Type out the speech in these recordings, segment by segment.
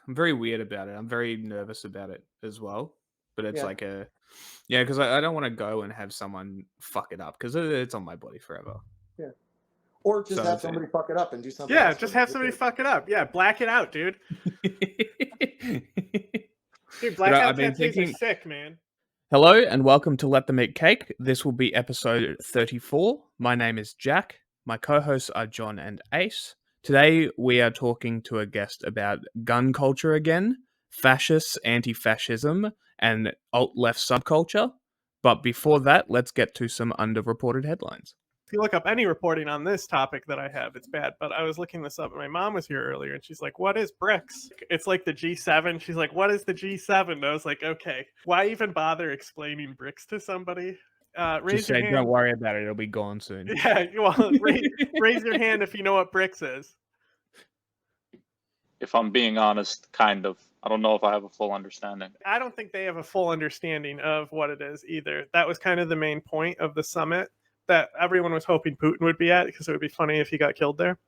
I'm very weird about it. I'm very nervous about it as well. But it's Yeah, like yeah, because I don't want to go and have someone fuck it up because it's on my body forever. yeah. Or just So have it's somebody fuck it up and do something Yeah, else for just them. have somebody fuck it up. Yeah, black it out, dude. Dude, but I've blackout been tattoos are thinking. sick, man. Hello and welcome to Let Them Eat Cake. This will be episode 34. My name is Jack. My co-hosts are John and Ace. Today we are talking to a guest about gun culture again, fascists, anti-fascism, and alt-left subculture. But before that, let's get to some underreported headlines. If you look up any reporting on this topic that I have, it's bad. But I was looking this up, and my mom was here earlier, and she's like, "What is BRICS?" It's like the G7. She's like, "What is the G7?" And I was like, "Okay, why even bother explaining BRICS to somebody?" Just Raise your say, don't hand. worry about it, it'll be gone soon. Yeah, well, raise your hand if you know what BRICS is. If I'm being honest, kind of. I don't know if I have a full understanding. I don't think they have a full understanding of what it is either. That was kind of the main point of the summit that everyone was hoping Putin would be at because it would be funny if he got killed there.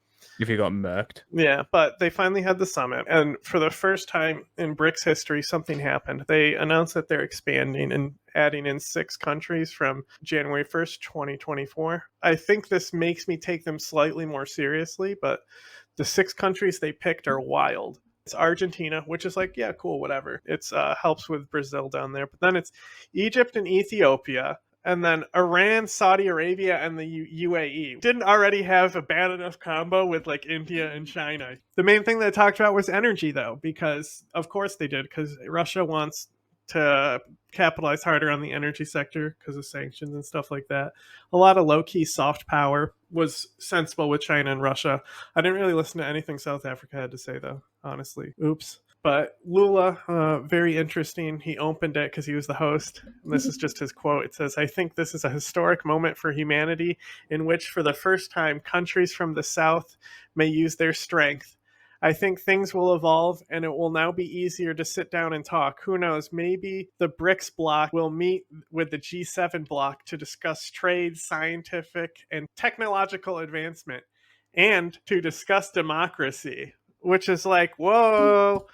If you got murked. Yeah, but they finally had the summit, and for the first time in BRICS history, something happened. They announced that they're expanding and adding in 6 countries from January 1st, 2024. I think this makes me take them slightly more seriously, but the 6 countries they picked are wild. It's Argentina, which is like, yeah, cool, whatever. It's helps with Brazil down there. But then it's Egypt and Ethiopia, and then Iran, Saudi Arabia, and the UAE. Didn't already have a bad enough combo with like India and China. The main thing they talked about was energy, though, because of course they did, because Russia wants to capitalize harder on the energy sector because of sanctions and stuff like that. A lot of low-key soft power was sensible with China and Russia. I didn't really listen to anything South Africa had to say, though, honestly. Oops. But Lula, very interesting. He opened it because he was the host. And this is just his quote. It says, "I think this is a historic moment for humanity in which, for the first time, countries from the South may use their strength. I think things will evolve, and it will now be easier to sit down and talk. Who knows, maybe the BRICS bloc will meet with the G7 bloc to discuss trade, scientific, and technological advancement, and to discuss democracy." Which is like, whoa,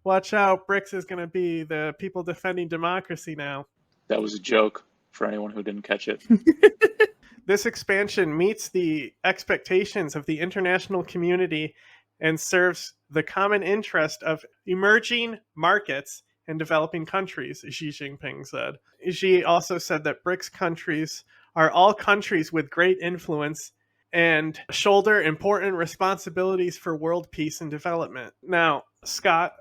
watch out, BRICS is going to be the people defending democracy now. That was a joke for anyone who didn't catch it. This expansion meets the expectations of the international community and serves the common interest of emerging markets and developing countries, Xi Jinping said. Xi also said that BRICS countries are all countries with great influence and shoulder important responsibilities for world peace and development. Now, Scott,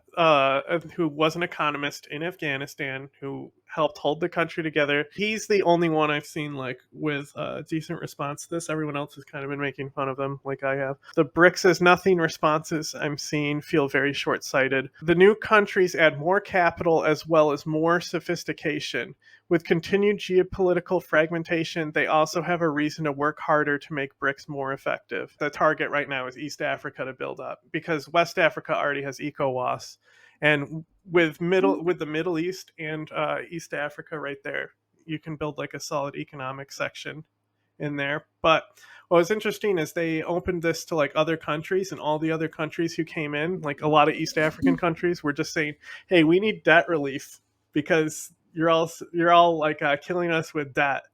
who was an economist in Afghanistan, who helped hold the country together, he's the only one I've seen like with a decent response to this. Everyone else has kind of been making fun of them, like I have. The BRICS is nothing responses I'm seeing feel very short-sighted. The new countries add more capital as well as more sophistication. With continued geopolitical fragmentation, they also have a reason to work harder to make BRICS more effective. The target right now is East Africa to build up, because West Africa already has ECOWAS, and with the Middle East and East Africa right there, you can build like a solid economic section in there. But what was interesting is they opened this to like other countries, and all the other countries who came in, like a lot of East African countries, were just saying, "Hey, we need debt relief because you're all like killing us with debt."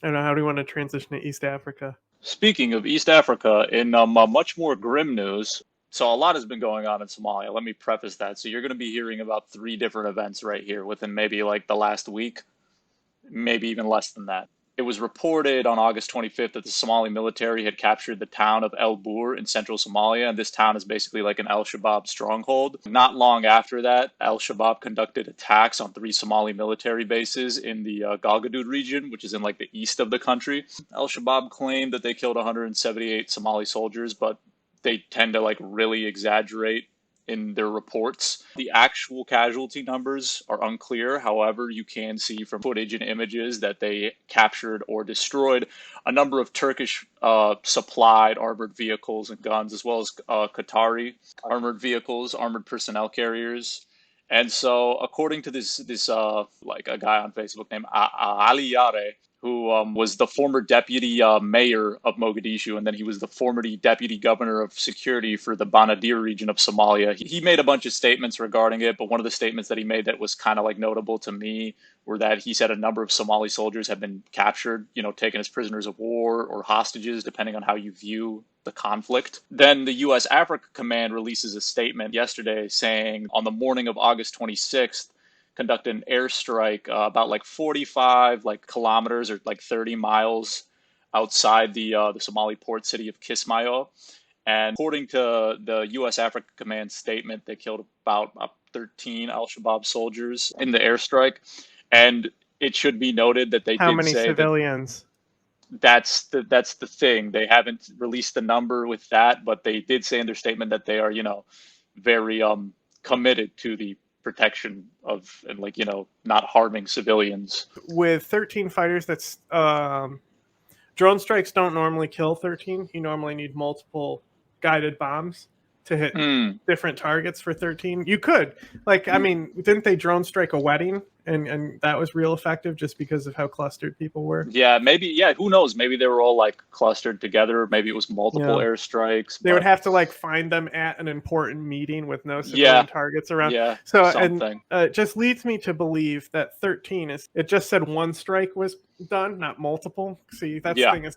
I don't know, how do you want to transition to East Africa? Speaking of East Africa, in much more grim news, so a lot has been going on in Somalia. Let me preface that. So you're going to be hearing about 3 different events right here within maybe like the last week, maybe even less than that. It was reported on August 25th that the Somali military had captured the town of El Bur in central Somalia, and this town is basically like an al-Shabaab stronghold. Not long after that, al-Shabaab conducted attacks on 3 Somali military bases in the Galgaduud region, which is in like the east of the country. Al-Shabaab claimed that they killed 178 Somali soldiers, but they tend to like really exaggerate in their reports. The actual casualty numbers are unclear. However, you can see from footage and images that they captured or destroyed a number of Turkish supplied armored vehicles and guns, as well as Qatari armored vehicles, armored personnel carriers. And so, according to this like a guy on Facebook named Ali Yare, who was the former deputy mayor of Mogadishu, and then he was the former deputy governor of security for the Banadir region of Somalia. He made a bunch of statements regarding it, but one of the statements that he made that was kind of like notable to me were that he said a number of Somali soldiers have been captured, taken as prisoners of war or hostages, depending on how you view the conflict. Then the U.S. Africa Command releases a statement yesterday saying on the morning of August 26th, conducted an airstrike about like 45 kilometers or like 30 miles outside the Somali port city of Kismayo. And according to the U.S. Africa Command statement, they killed about 13 al-Shabaab soldiers in the airstrike. And it should be noted that they How did many say civilians? that's the thing. They haven't released the number with that, but they did say in their statement that they are, very committed to the protection of and not harming civilians. With 13 fighters, that's drone strikes don't normally kill 13. You normally need multiple guided bombs to hit different targets for 13. You could, didn't they drone strike a wedding and that was real effective just because of how clustered people were? Yeah, maybe. Yeah, who knows? Maybe they were all like clustered together. Maybe it was multiple airstrikes. They would have to find them at an important meeting with no civilian targets around. Yeah, so something. And it just leads me to believe that 13 is. It just said one strike was done, not multiple. See, that's the thing. Is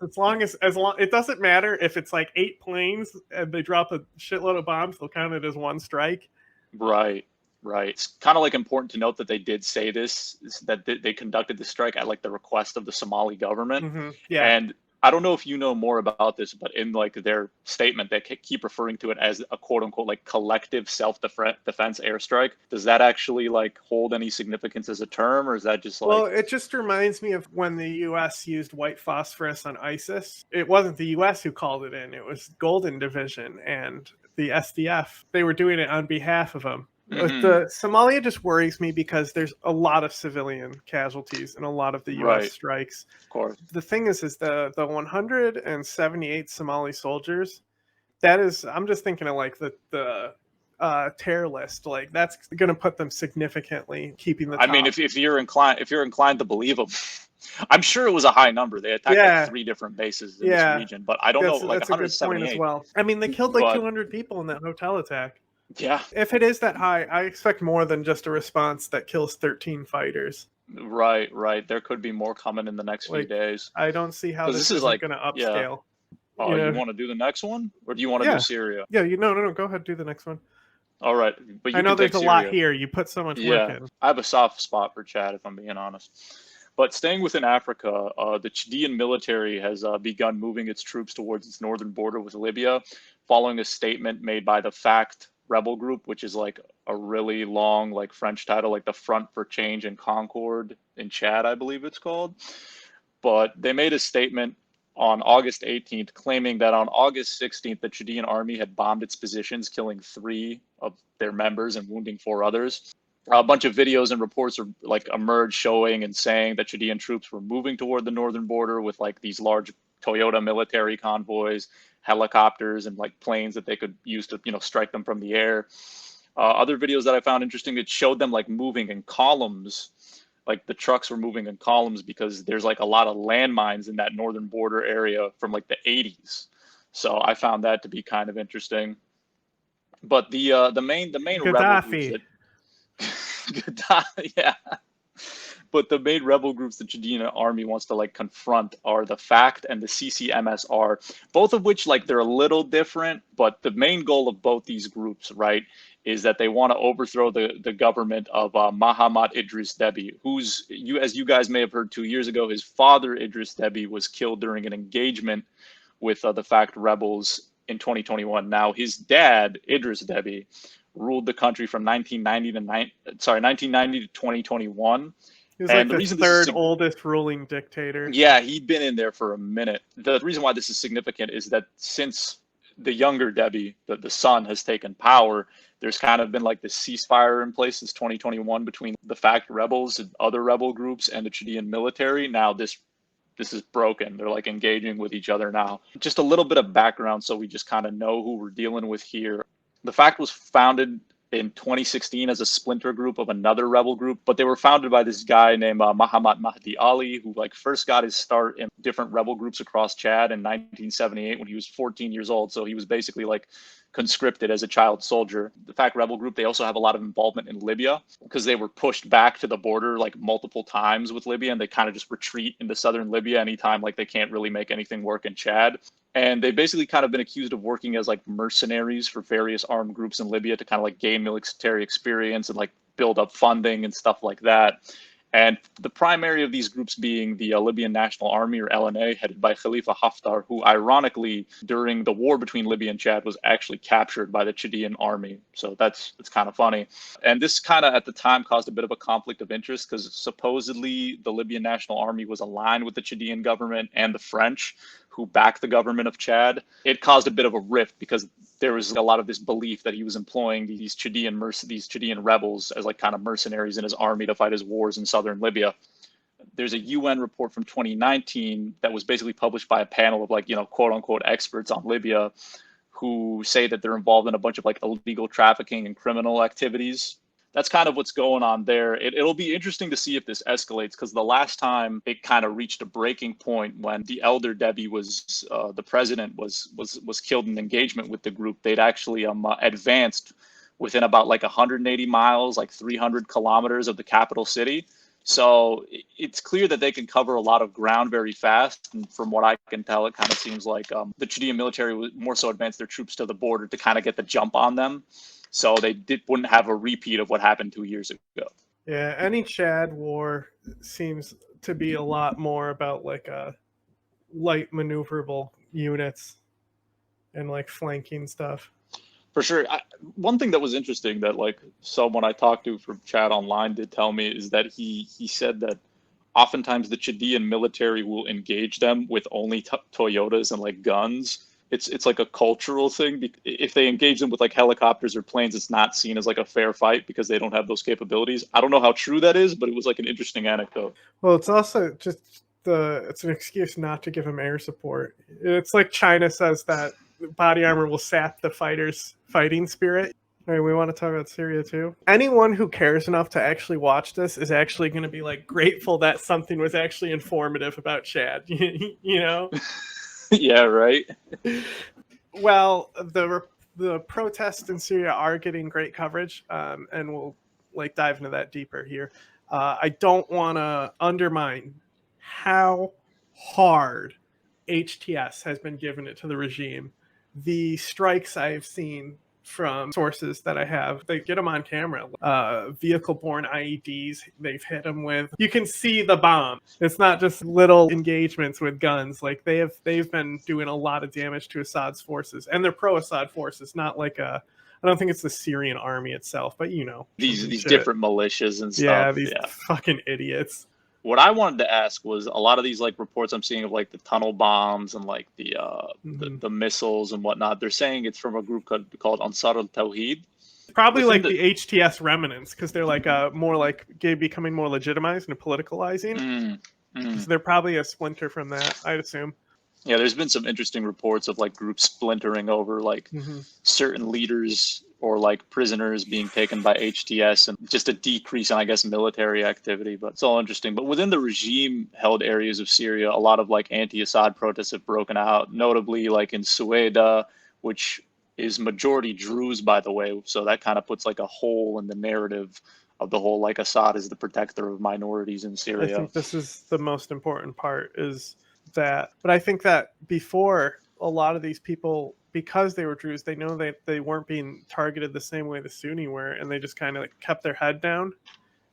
as long it doesn't matter if it's like 8 planes and they drop a shitload of bombs, they'll count it as one strike. Right. It's kind of important to note that they did say this, that they conducted the strike at the request of the Somali government. Mm-hmm. Yeah. And I don't know if you know more about this, but in their statement, they keep referring to it as a quote unquote collective self-defense airstrike. Does that actually hold any significance as a term, or is that just Well, it just reminds me of when the U.S. used white phosphorus on ISIS. It wasn't the U.S. who called it in. It was Golden Division and the SDF. They were doing it on behalf of them. Mm-hmm. The Somalia just worries me because there's a lot of civilian casualties in a lot of the U.S. strikes. Of course. The thing is the 178 Somali soldiers. That is, I'm just thinking of the tear list. That's going to put them significantly keeping the top. I mean, if you're inclined to believe them. I'm sure it was a high number. They attacked 3 different bases in this region, but I don't know. That's a good point as well. I mean, they killed 200 people in that hotel attack. Yeah. If it is that high, I expect more than just a response that kills 13 fighters. Right. There could be more coming in the next few days. I don't see how this is going to upscale. Yeah. Oh, you want to do the next one, or do you want to do Syria? Yeah, no. Go ahead, do the next one. All right, but I know there's a lot here. You put so much work in. I have a soft spot for Chad, if I'm being honest. But staying within Africa, the Chadian military has begun moving its troops towards its northern border with Libya, following a statement made by the FACT rebel group, which is a really long French title, the Front for Change and Concord in Chad, I believe it's called. But they made a statement on August 18th claiming that on August 16th, the Chadian army had bombed its positions, killing 3 of their members and wounding 4 others. A bunch of videos and reports are emerged showing and saying that Chadian troops were moving toward the northern border with these large Toyota military convoys, helicopters, and planes that they could use to strike them from the air. Other videos that I found interesting, it showed them moving in columns, the trucks were moving in columns because there's a lot of landmines in that northern border area from the 80s. So I found that to be kind of interesting. But the main rebel groups yeah. But the main rebel groups the Chadian army wants to confront are the FACT and the CCMSR, both of which they're a little different, but the main goal of both these groups, right, is that they want to overthrow the government of Mahamat Idris Deby, as you guys may have heard 2 years ago, his father Idris Deby was killed during an engagement with the FACT rebels in 2021. Now his dad, Idris Deby, ruled the country from 1990 to 2021. He was the third oldest ruling dictator. Yeah, he'd been in there for a minute. The reason why this is significant is that since the younger Deby, the son, has taken power, there's kind of been this ceasefire in place since 2021 between the FACT rebels and other rebel groups and the Chadian military. Now this is broken. They're engaging with each other now. Just a little bit of background so we just kind of know who we're dealing with here. The FACT was founded in 2016 as a splinter group of another rebel group, but they were founded by this guy named Muhammad Mahdi Ali, who like first got his start in different rebel groups across Chad in 1978 when he was 14 years old. So he was basically like conscripted as a child soldier. The FAC rebel group, they also have a lot of involvement in Libya because they were pushed back to the border like multiple times with Libya, and they kind of just retreat into southern Libya anytime like they can't really make anything work in Chad. And they've basically kind of been accused of working as like mercenaries for various armed groups in Libya to kind of like gain military experience and like build up funding and stuff like that. And the primary of these groups being the Libyan National Army, or LNA, headed by Khalifa Haftar, who ironically, during the war between Libya and Chad, was actually captured by the Chadian army. So it's kind of funny. And this kind of at the time caused a bit of a conflict of interest because supposedly the Libyan National Army was aligned with the Chadian government and the French, who backed the government of Chad. It caused a bit of a rift because there was a lot of this belief that he was employing these Chadian rebels as like kind of mercenaries in his army to fight his wars in southern Libya. There's a UN report from 2019 that was basically published by a panel of like, quote unquote experts on Libya who say that they're involved in a bunch of like illegal trafficking and criminal activities. That's kind of what's going on there. It'll be interesting to see if this escalates, because the last time it kind of reached a breaking point when the elder Debbie was the president was killed in engagement with the group. They'd actually advanced within about like 180 miles, like 300 kilometers of the capital city. So it's clear that they can cover a lot of ground very fast. And from what I can tell, it kind of seems like the Chadian military would more so advance their troops to the border to kind of get the jump on them. So they wouldn't have a repeat of what happened 2 years ago. Yeah, any Chad war seems to be a lot more about like light maneuverable units and like flanking stuff. For sure. One thing that was interesting that like someone I talked to from Chad Online did tell me is that he said that oftentimes the Chadian military will engage them with only Toyotas and like guns. It's like a cultural thing. If they engage them with like helicopters or planes, it's not seen as like a fair fight because they don't have those capabilities. I don't know how true that is, but it was like an interesting anecdote. Well, it's also just it's an excuse not to give them air support. It's like China says that body armor will sap the fighter's fighting spirit. All right, we want to talk about Syria too. Anyone who cares enough to actually watch this is actually going to be like grateful that something was actually informative about Chad. You know? Yeah, right. Well, the protests in Syria are getting great coverage, and we'll like dive into that deeper here. I don't want to undermine how hard HTS has been given it to the regime. The strikes I've seen from sources that I have, they get them on camera. Vehicle-borne IEDs they've hit them with. You can see the bomb. It's not just little engagements with guns. Like they've been doing a lot of damage to Assad's forces, and they're pro-Assad forces, not like I don't think it's the Syrian army itself, but these different militias and stuff. Yeah, these fucking idiots. What I wanted to ask was a lot of these like reports I'm seeing of like the tunnel bombs and like the missiles and whatnot. They're saying it's from a group called Ansar al-Tawhid. Probably like the HTS remnants, because they're like more like becoming more legitimized and politicalizing. So they're probably a splinter from that, I'd assume. Yeah, there's been some interesting reports of like groups splintering over like certain leaders or like prisoners being taken by HTS, and just a decrease in, I guess, military activity. But it's all interesting. But within the regime-held areas of Syria, a lot of like anti-Assad protests have broken out, notably like in Sueda, which is majority Druze, by the way. So that kind of puts like a hole in the narrative of the whole like Assad is the protector of minorities in Syria. I think this is the most important part, is that. But I think that before, a lot of these people, because they were Druze, they know that they weren't being targeted the same way the Sunni were, and they just kind of like kept their head down.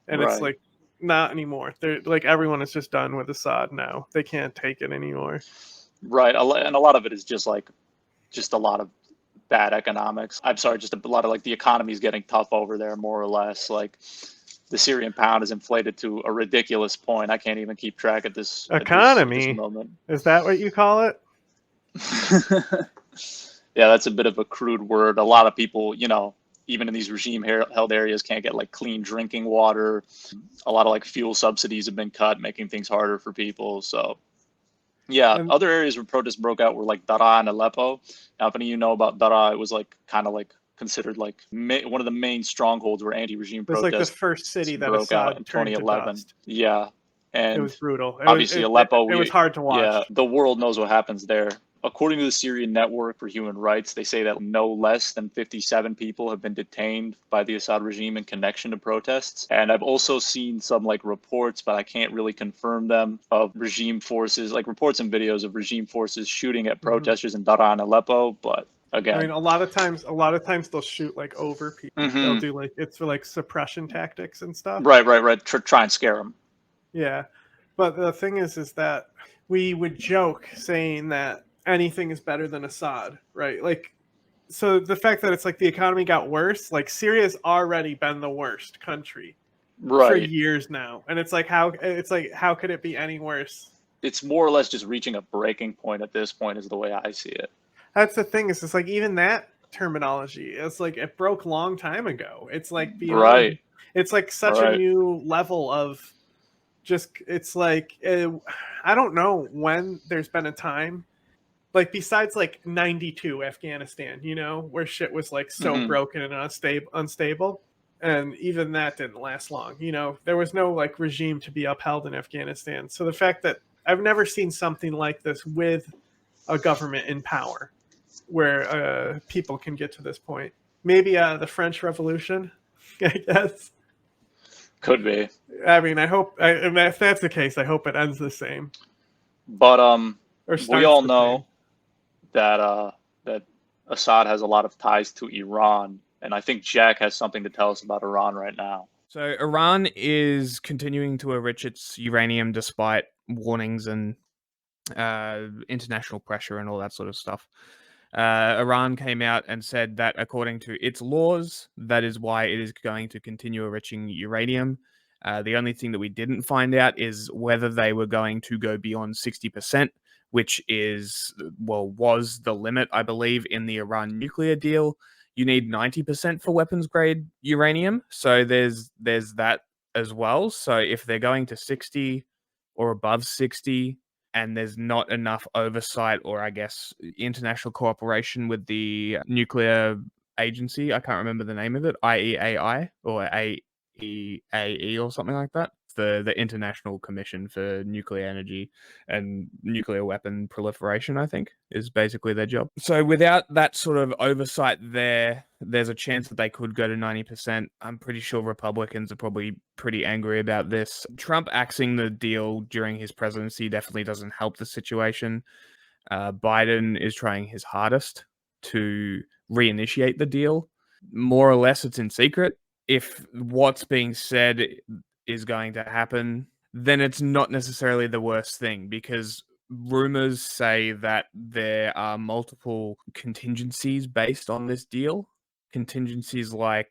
And It's like, not anymore. They're like, everyone is just done with Assad now. They can't take it anymore. Right, and a lot of it is just a lot of bad economics. I'm sorry, just a lot of like the economy is getting tough over there, more or less. Like the Syrian pound is inflated to a ridiculous point. I can't even keep track of this economy. At this moment. Is that what you call it? Yeah, that's a bit of a crude word. A lot of people, even in these regime-held areas, can't get like clean drinking water. A lot of like fuel subsidies have been cut, making things harder for people. So, yeah, other areas where protests broke out were like Daraa and Aleppo. Now, if any of you know about Daraa, it was like kind of like considered like one of the main strongholds where anti-regime It was like the protests first city that broke out in Assad turned to 2011. dust. Yeah, It and was brutal. obviously Aleppo. It was hard to watch. Yeah, the world knows what happens there. According to the Syrian Network for Human Rights, they say that no less than 57 people have been detained by the Assad regime in connection to protests. And I've also seen some like reports, but I can't really confirm them, of regime forces, like reports and videos of regime forces shooting at protesters in Daraa and Aleppo. But again, I mean, a lot of times they'll shoot like over people. They'll do like, it's for like suppression tactics and stuff. right. Try and scare them. Yeah. But the thing is that we would joke saying that anything is better than Assad, right? Like, so the fact that it's like the economy got worse, like Syria's already been the worst country for Right. years now. And it's like, how could it be any worse? It's more or less just reaching a breaking point at this point is the way I see it. That's the thing, is it's like even that terminology, it's like it broke long time ago. It's like beyond, Right. it's like such a new level of just, it's like, I don't know when there's been a time, like besides like 92 Afghanistan, you know, where shit was like so broken and unstable. And even that didn't last long. You know, there was no like regime to be upheld in Afghanistan. So the fact that I've never seen something like this with a government in power where people can get to this point. Maybe the French Revolution, I guess. Could be. I mean, I hope, if that's the case, I hope it ends the same. But We all know that that Assad has a lot of ties to Iran, and I think Jack has something to tell us about Iran right now. So Iran is continuing to enrich its uranium despite warnings and international pressure and all that sort of stuff. Iran came out and said that according to its laws, that is why it is going to continue enriching uranium. The only thing that we didn't find out is whether they were going to go beyond 60%, which is, was the limit, I believe, in the Iran nuclear deal. You need 90% for weapons grade uranium. So there's that as well. So if they're going to 60 or above 60, and there's not enough oversight or, I guess, international cooperation with the nuclear agency. I can't remember the name of it. IEAI or AEAE or something like that. The International Commission for Nuclear Energy and Nuclear Weapon Proliferation, I think, is basically their job. So without that sort of oversight there's a chance that they could go to 90%. I'm pretty sure Republicans are probably pretty angry about this. Trump axing the deal during his presidency definitely doesn't help the situation. Biden is trying his hardest to reinitiate the deal. More or less, it's in secret. If what's being said is going to happen, then it's not necessarily the worst thing, because rumors say that there are multiple contingencies based on this deal. Contingencies like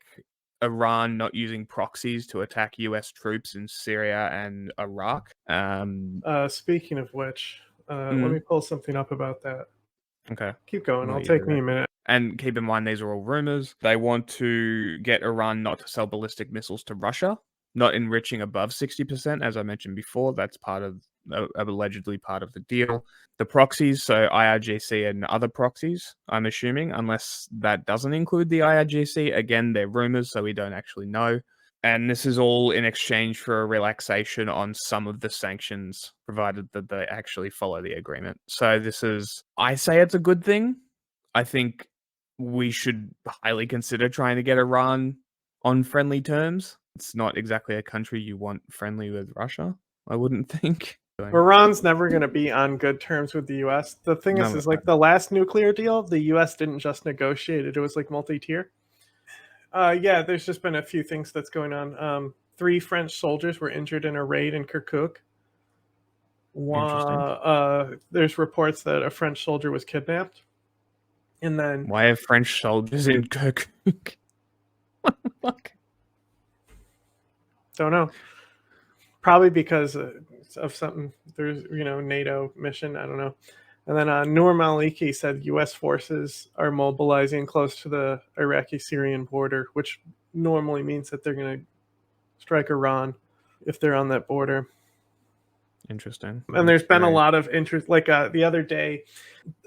Iran not using proxies to attack US troops in Syria and Iraq. Speaking of which, let me pull something up about that. Okay. Keep going. It'll take me a minute. And keep in mind, these are all rumors. They want to get Iran not to sell ballistic missiles to Russia, not enriching above 60%, as I mentioned before. That's allegedly part of the deal. The proxies, so IRGC and other proxies, I'm assuming, unless that doesn't include the IRGC. Again, they're rumors, so we don't actually know. And this is all in exchange for a relaxation on some of the sanctions, provided that they actually follow the agreement. So I say it's a good thing. I think we should highly consider trying to get Iran on friendly terms. It's not exactly a country you want friendly with Russia, I wouldn't think. Iran's never going to be on good terms with the U.S. The thing is like the last nuclear deal, the U.S. didn't just negotiate it. It was like multi-tier. Yeah, there's just been a few things that's going on. 3 French soldiers were injured in a raid in Kirkuk. There's reports that a French soldier was kidnapped. And then why are French soldiers in Kirkuk? What the fuck? Don't know. Probably because of something. There's, NATO mission. I don't know. And then Noor Maliki said U.S. forces are mobilizing close to the Iraqi-Syrian border, which normally means that they're going to strike Iran if they're on that border. Interesting. And there's been a Very- lot of interest. Like the other day,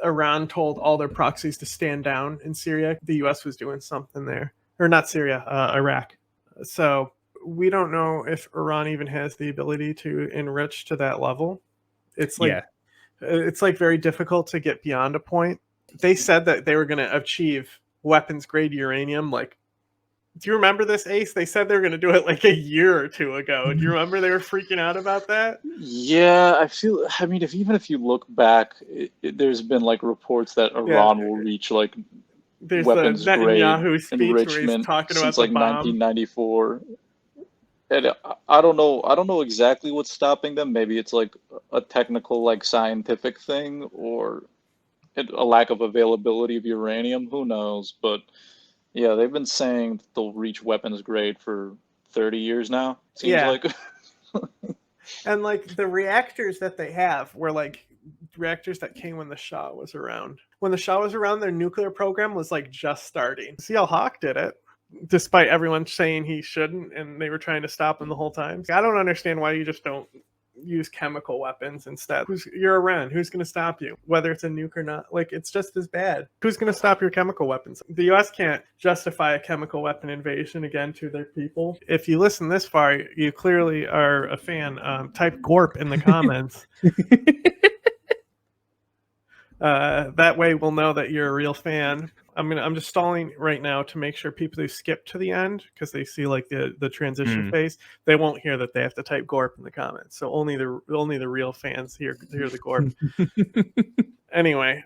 Iran told all their proxies to stand down in Syria. The U.S. was doing something there, or not Syria, Iraq. So we don't know if Iran even has the ability to enrich to that level. It's like Yeah. it's like very difficult to get beyond a point. They said that they were going to achieve weapons grade uranium. Like, do you remember this, Ace? They said they were going to do it like a year or two ago. Do you remember they were freaking out about that? Yeah, I mean, even if you look back, there's been like reports that Iran will reach like There's the weapons grade Netanyahu speech where he's enrichment talking about since the like bomb. 1994. And I don't know exactly what's stopping them. Maybe it's like a technical, like scientific thing, or a lack of availability of uranium. Who knows? But yeah, they've been saying that they'll reach weapons grade for 30 years now. Seems Yeah. like. And like the reactors that they have were like reactors that came when the Shah was around. When the Shah was around, their nuclear program was like just starting. CL Hawk did it, despite everyone saying he shouldn't, and they were trying to stop him the whole time. I don't understand why you just don't use chemical weapons instead. You're Iran. Who's going to stop you? Whether it's a nuke or not. Like, it's just as bad. Who's going to stop your chemical weapons? The U.S. can't justify a chemical weapon invasion again to their people. If you listen this far, you clearly are a fan. Type GORP in the comments. That way we'll know that you're a real fan. I'm just stalling right now to make sure people who skip to the end, because they see like the transition phase, they won't hear that they have to type GORP in the comments. So only the real fans hear the GORP. Anyway,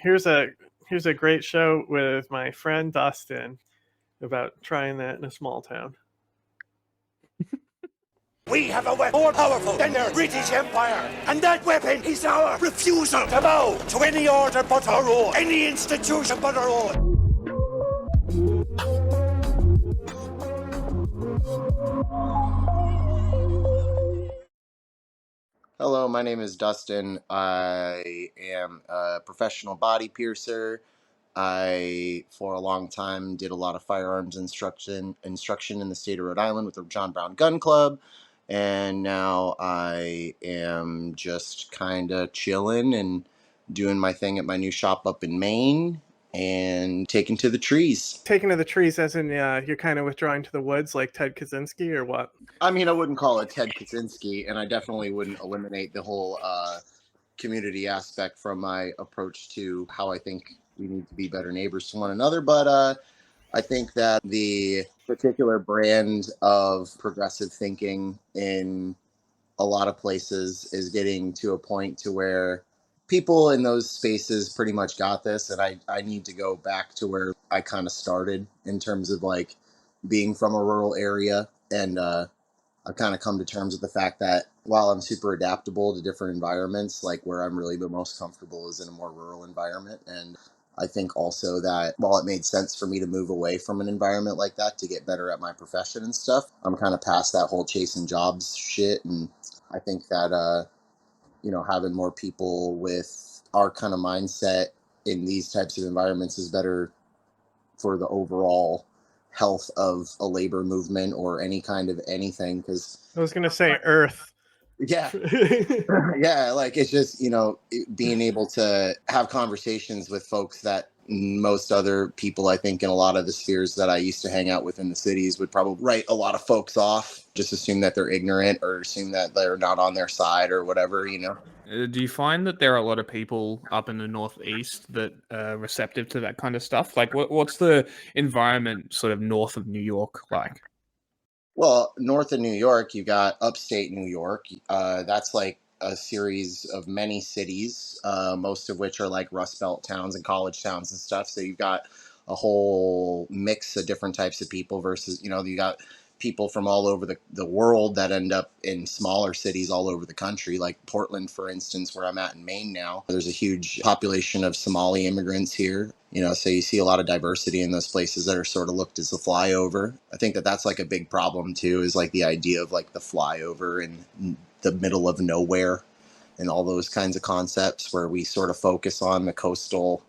here's a great show with my friend Dustin about trying that in a small town. We have a weapon more powerful than the British Empire, and that weapon is our refusal to bow to any order but our own, any institution but our own. Hello, my name is Dustin. I am a professional body piercer. I, for a long time, did a lot of firearms instruction in the state of Rhode Island with the John Brown Gun Club. And now I am just kind of chilling and doing my thing at my new shop up in Maine and taking to the trees. Taking to the trees as in you're kind of withdrawing to the woods like Ted Kaczynski, or what? I mean, I wouldn't call it Ted Kaczynski, and I definitely wouldn't eliminate the whole community aspect from my approach to how I think we need to be better neighbors to one another. But I think that the particular brand of progressive thinking in a lot of places is getting to a point to where people in those spaces pretty much got this. And I need to go back to where I kind of started in terms of like being from a rural area. And I've kind of come to terms with the fact that while I'm super adaptable to different environments, like where I'm really the most comfortable is in a more rural environment. And I think also that while it made sense for me to move away from an environment like that to get better at my profession and stuff, I'm kind of past that whole chasing jobs shit. And I think that, having more people with our kind of mindset in these types of environments is better for the overall health of a labor movement or any kind of anything. Because I was going to say Earth. yeah. Yeah, like it's just, being able to have conversations with folks that most other people, I think, in a lot of the spheres that I used to hang out with in the cities would probably write a lot of folks off, just assume that they're ignorant or assume that they're not on their side or whatever, Do you find that there are a lot of people up in the Northeast that are receptive to that kind of stuff? Like, what's the environment sort of north of New York like? Well, north of New York, you got upstate New York. That's like a series of many cities, most of which are like Rust Belt towns and college towns and stuff. So you've got a whole mix of different types of people versus, you got people from all over the world that end up in smaller cities all over the country, like Portland, for instance, where I'm at in Maine now. There's a huge population of Somali immigrants here. So you see a lot of diversity in those places that are sort of looked as a flyover. I think that that's like a big problem too, is like the idea of like the flyover in the middle of nowhere and all those kinds of concepts where we sort of focus on the coastal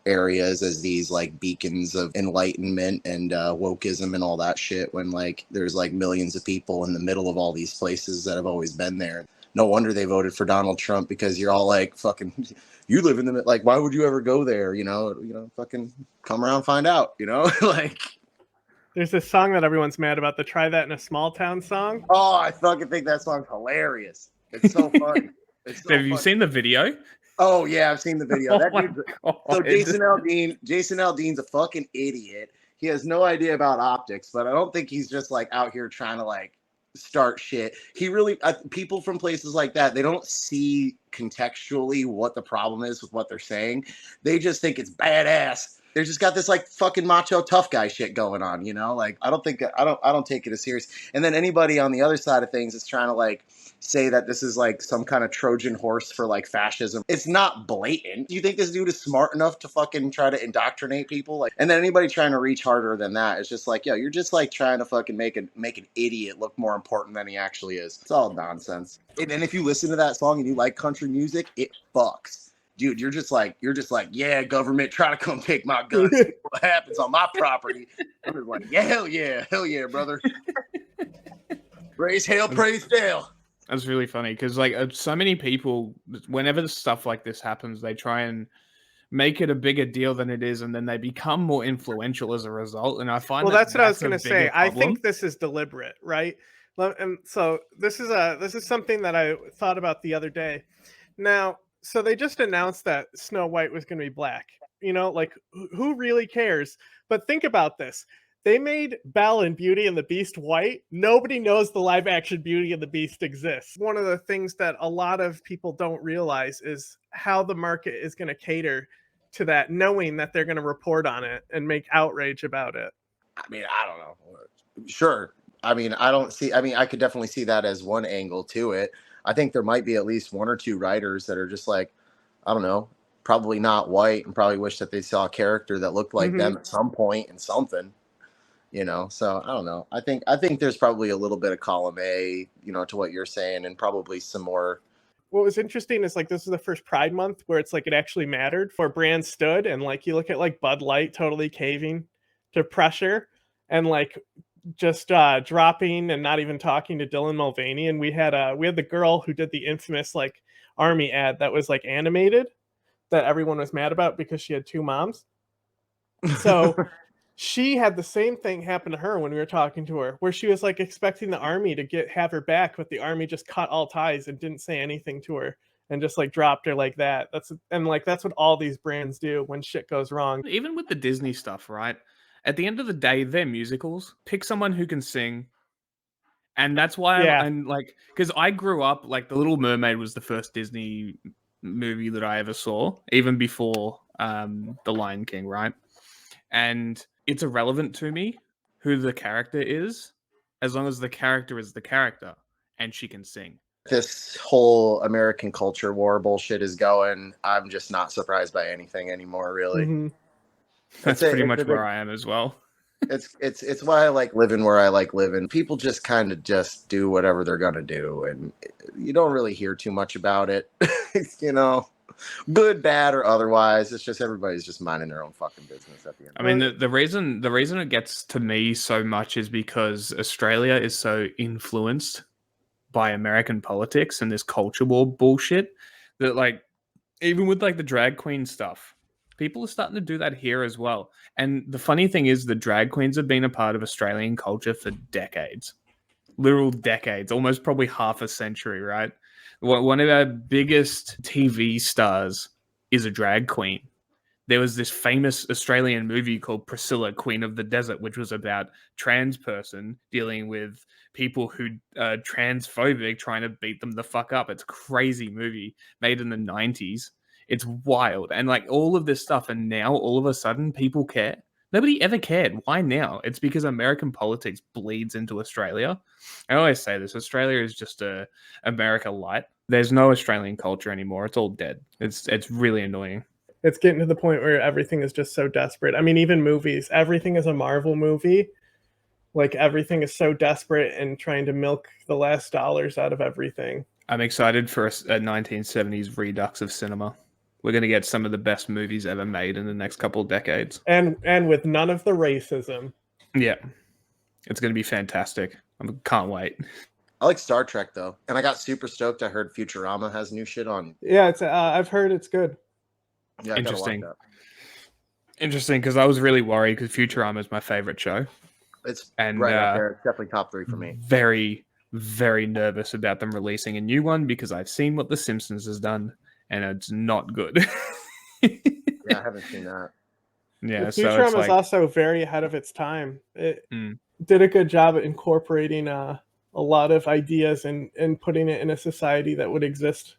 areas as these like beacons of enlightenment and wokeism and all that shit, when like there's like millions of people in the middle of all these places that have always been there. no wonder they voted for Donald Trump, because you're all like, fucking, you live in the, like, why would you ever go there? Fucking come around, find out, like. There's this song that everyone's mad about, the Try That in a Small Town song. Oh, I fucking think that song's hilarious. It's so funny. Have you seen the video? Oh yeah, I've seen the video. That my dude's God. so Jason Aldean's a fucking idiot. He has no idea about optics, but I don't think he's just like out here trying to like start shit. He really, people from places like that, they don't see contextually what the problem is with what they're saying. They just think it's badass. They just got this like fucking macho tough guy shit going on, like I don't take it as serious. And then anybody on the other side of things is trying to like say that this is like some kind of Trojan horse for like fascism. It's not blatant. Do you think this dude is smart enough to fucking try to indoctrinate people? Like, and then anybody trying to reach harder than that is just like, yo, you're just like trying to fucking make an idiot look more important than he actually is. It's all nonsense. And if you listen to that song and you like country music, it fucks. Dude, you're just like, yeah, government, try to come take my guns. What happens on my property? I'm just like, yeah, hell yeah, brother. Praise hail, praise Dale. That's really funny because like so many people, whenever stuff like this happens, they try and make it a bigger deal than it is, and then they become more influential as a result. And I find that's what I was going to say. Problem. I think this is deliberate, right? And so this is something that I thought about the other day. Now, so they just announced that Snow White was going to be black. Like who really cares? But think about this. They made Belle and Beauty and the Beast white. Nobody knows the live action Beauty and the Beast exists. One of the things that a lot of people don't realize is how the market is going to cater to that, knowing that they're going to report on it and make outrage about it. I mean, I don't know. Sure. I mean, I could definitely see that as one angle to it. I think there might be at least one or two writers that are just like, I don't know, probably not white and probably wish that they saw a character that looked like them at some point in something, so I don't know. I think there's probably a little bit of column A, to what you're saying, and probably some more. What was interesting is like, this is the first Pride Month where it's like, it actually mattered for brands stood. And like, you look at like Bud Light totally caving to pressure and like, just dropping and not even talking to Dylan Mulvaney. And we had the girl who did the infamous like army ad that was like animated that everyone was mad about because she had two moms. So she had the same thing happen to her when we were talking to her, where she was like expecting the army to have her back, but the army just cut all ties and didn't say anything to her and just like dropped her like that. That's what all these brands do when shit goes wrong. Even with the Disney stuff, right? At the end of the day, they're musicals. Pick someone who can sing. And that's why because I grew up, like, The Little Mermaid was the first Disney movie that I ever saw, even before The Lion King, right? And it's irrelevant to me who the character is, as long as the character is the character and she can sing. This whole American culture war bullshit is going. I'm just not surprised by anything anymore, really. Mm-hmm. That's pretty much where I am as well. It's why I like living where I like living. People just kind of just do whatever they're gonna do, and you don't really hear too much about it. Good, bad, or otherwise. It's just everybody's just minding their own fucking business at the end. I mean, the reason it gets to me so much is because Australia is so influenced by American politics and this culture war bullshit that, like, even with like the drag queen stuff, people are starting to do that here as well. And the funny thing is, the drag queens have been a part of Australian culture for decades, literal decades, almost probably half a century, right? One of our biggest TV stars is a drag queen. There was this famous Australian movie called Priscilla, Queen of the Desert, which was about trans person dealing with people who are transphobic, trying to beat them the fuck up. It's a crazy movie made in the 90s. It's wild. And like all of this stuff, and now all of a sudden people care. Nobody ever cared. Why now? It's because American politics bleeds into Australia. I always say this, Australia is just a America light. There's no Australian culture anymore. It's all dead. It's really annoying. It's getting to the point where everything is just so desperate. I mean, even movies, everything is a Marvel movie. Like, everything is so desperate and trying to milk the last dollars out of everything. I'm excited for a 1970s redux of cinema. We're going to get some of the best movies ever made in the next couple of decades. And with none of the racism. Yeah. It's going to be fantastic. I can't wait. I like Star Trek though, and I got super stoked. I heard Futurama has new shit on. Yeah, it's I've heard it's good. Yeah, I gotta watch Interesting. that. Interesting, because I was really worried because Futurama is my favorite show. It's And right up there. It's definitely top 3 for me. very, very nervous about them releasing a new one because I've seen what The Simpsons has done, and it's not good. Yeah, I haven't seen that. Yeah, so Futurama it's is like, also very ahead of its time. It Mm. did a good job at incorporating a lot of ideas and putting it in a society that would exist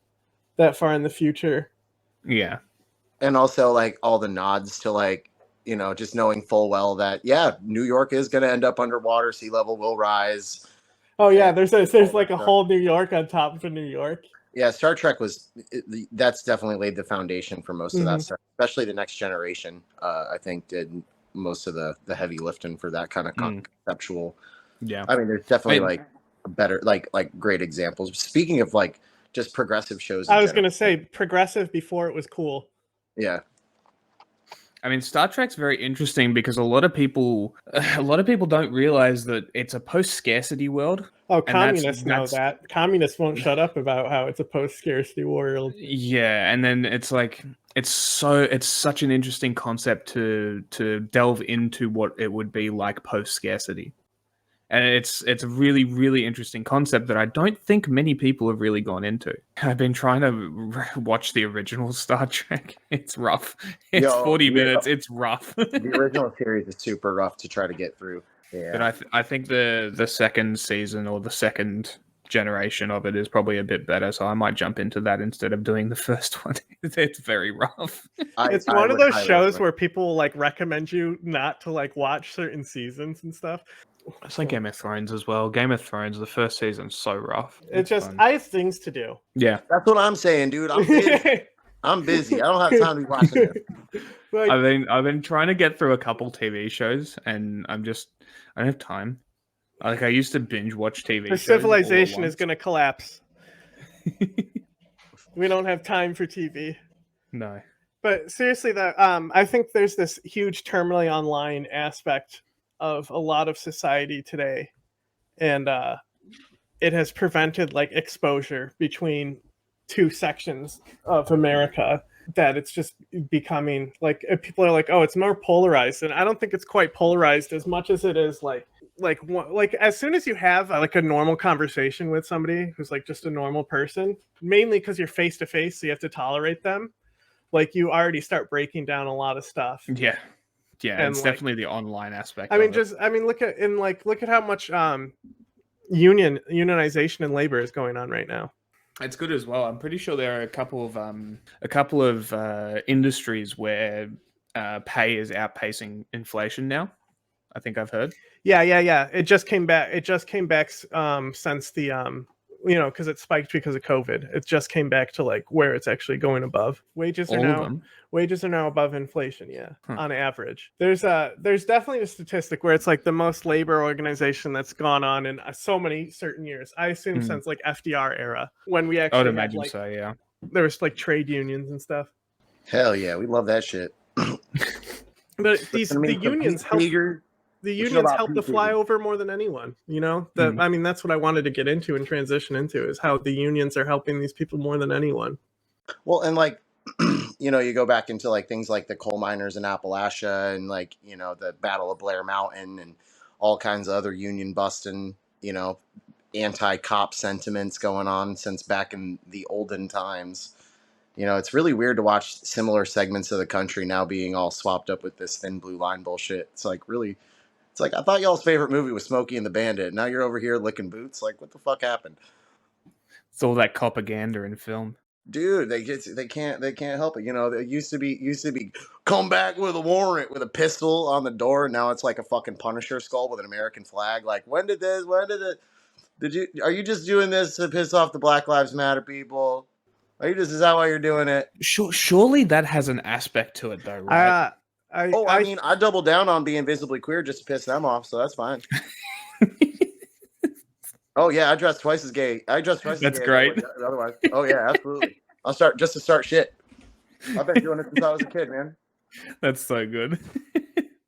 that far in the future. yeah, And also like all the nods to like, you know, just knowing full well that New York is going to end up underwater, sea level will rise. Oh yeah, Yeah, there's like a stuff. whole New York on top of New York. Yeah, Star Trek that's definitely laid the foundation for most of that Mhm. stuff, especially the Next Generation. I think did most of the heavy lifting for that kind of conceptual. yeah. I mean, there's definitely I- like better, like great examples. Speaking of like just progressive shows, in I was general. gonna say progressive before it was cool. Yeah, I mean, Star Trek's very interesting because a lot of people don't realize that it's a post-scarcity world. Oh, And communists know that's- that. Communists won't shut up about how it's a post-scarcity world. Yeah, and then it's like it's such an interesting concept to delve into what it would be like post-scarcity. And it's a really, really interesting concept that I don't think many people have really gone into. I've been trying to watch the original Star Trek. It's rough. It's 40 minutes. It's rough. the original series is super rough to try to get through. Yeah, But I think the second season or the second generation of it is probably a bit better, so I might jump into that instead of doing the first one. It's very rough. It's one of those shows where people will like recommend you not to like watch certain seasons and stuff. It's like Game of Thrones as well. Game of Thrones, the first season's so rough. It's just fun. I have things to do. Yeah. That's what I'm saying, dude. I'm busy. I'm busy. I don't have time to be watching this. Like, I've been trying to get through a couple TV shows, and I don't have time. Like I used to binge watch TV. the shows all at civilization is once. going to collapse. We don't have time for TV. No. But seriously, I think there's this huge terminally online aspect of a lot of society today, and it has prevented like exposure between two sections of America. That it's just becoming like people are like, oh, it's more polarized, and I don't think it's quite polarized as much as it is like as soon as you have like a normal conversation with somebody who's like just a normal person, mainly because you're face to face, so you have to tolerate them. Like you already start breaking down a lot of stuff. Yeah. Yeah, And, it's like, definitely the online aspect. I mean, of it. look at how much unionization in labor is going on right now. It's good as well. I'm pretty sure there are a couple of industries where pay is outpacing inflation now. I think I've heard. Yeah. It just came back. Since the because it spiked because of COVID. It just came back to like where it's actually going above. Wages All of them. are now above inflation. Yeah, on average. There's definitely a statistic where it's like the most labor organization that's gone on in so many certain years. I assume since like FDR era, when we actually I would had, imagine like, so. Yeah. there was like trade unions and stuff. Hell yeah, we love that shit. But the unions help. The unions help the flyover more than anyone. I mean, that's what I wanted to get into and transition into is how the unions are helping these people more than anyone. Well, and like, you go back into like things like the coal miners in Appalachia and like, the Battle of Blair Mountain and all kinds of other union busting, anti-cop sentiments going on since back in the olden times. It's really weird to watch similar segments of the country now being all swapped up with this thin blue line bullshit. It's like I thought y'all's favorite movie was Smokey and the Bandit. Now you're over here licking boots. Like, what the fuck happened? It's all that propaganda in film. Dude, they can't help it. It used to be come back with a warrant with a pistol on the door. And now it's like a fucking Punisher skull with an American flag. Like, are you just doing this to piss off the Black Lives Matter people? Is that why you're doing it? Surely that has an aspect to it, though, right? I double down on being visibly queer just to piss them off, so that's fine. Oh yeah, I dress twice as gay. That's great. Otherwise, oh yeah, absolutely. I'll start just to start shit. I've been doing it since I was a kid, man. That's so good.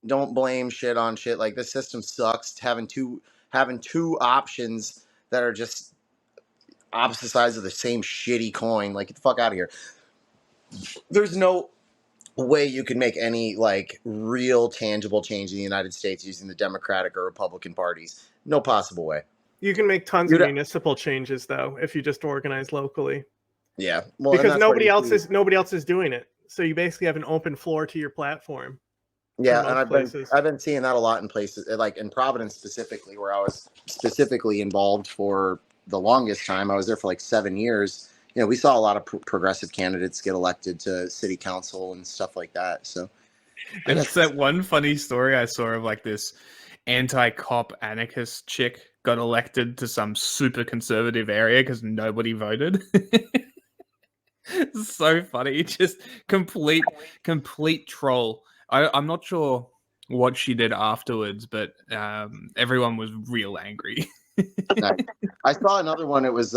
Don't blame shit on shit. Like this system sucks. Having two options that are just opposite sides of the same shitty coin. Like, get the fuck out of here. There's no way you can make any like real tangible change in the United States using the Democratic or Republican parties. No possible way. You can make tons of municipal changes though if you just organize locally. Yeah, well, because nobody else is doing it. So you basically have an open floor to your platform. Yeah, and I've been seeing that a lot in places like in Providence specifically, where I was specifically involved for the longest time. I was there for like 7 years. You know, we saw a lot of progressive candidates get elected to city council and stuff like that. So that's that one funny story I saw of like this anti-cop anarchist chick got elected to some super conservative area because nobody voted. It's so funny. Just complete troll. I'm not sure what she did afterwards, but everyone was real angry. I saw another one. It was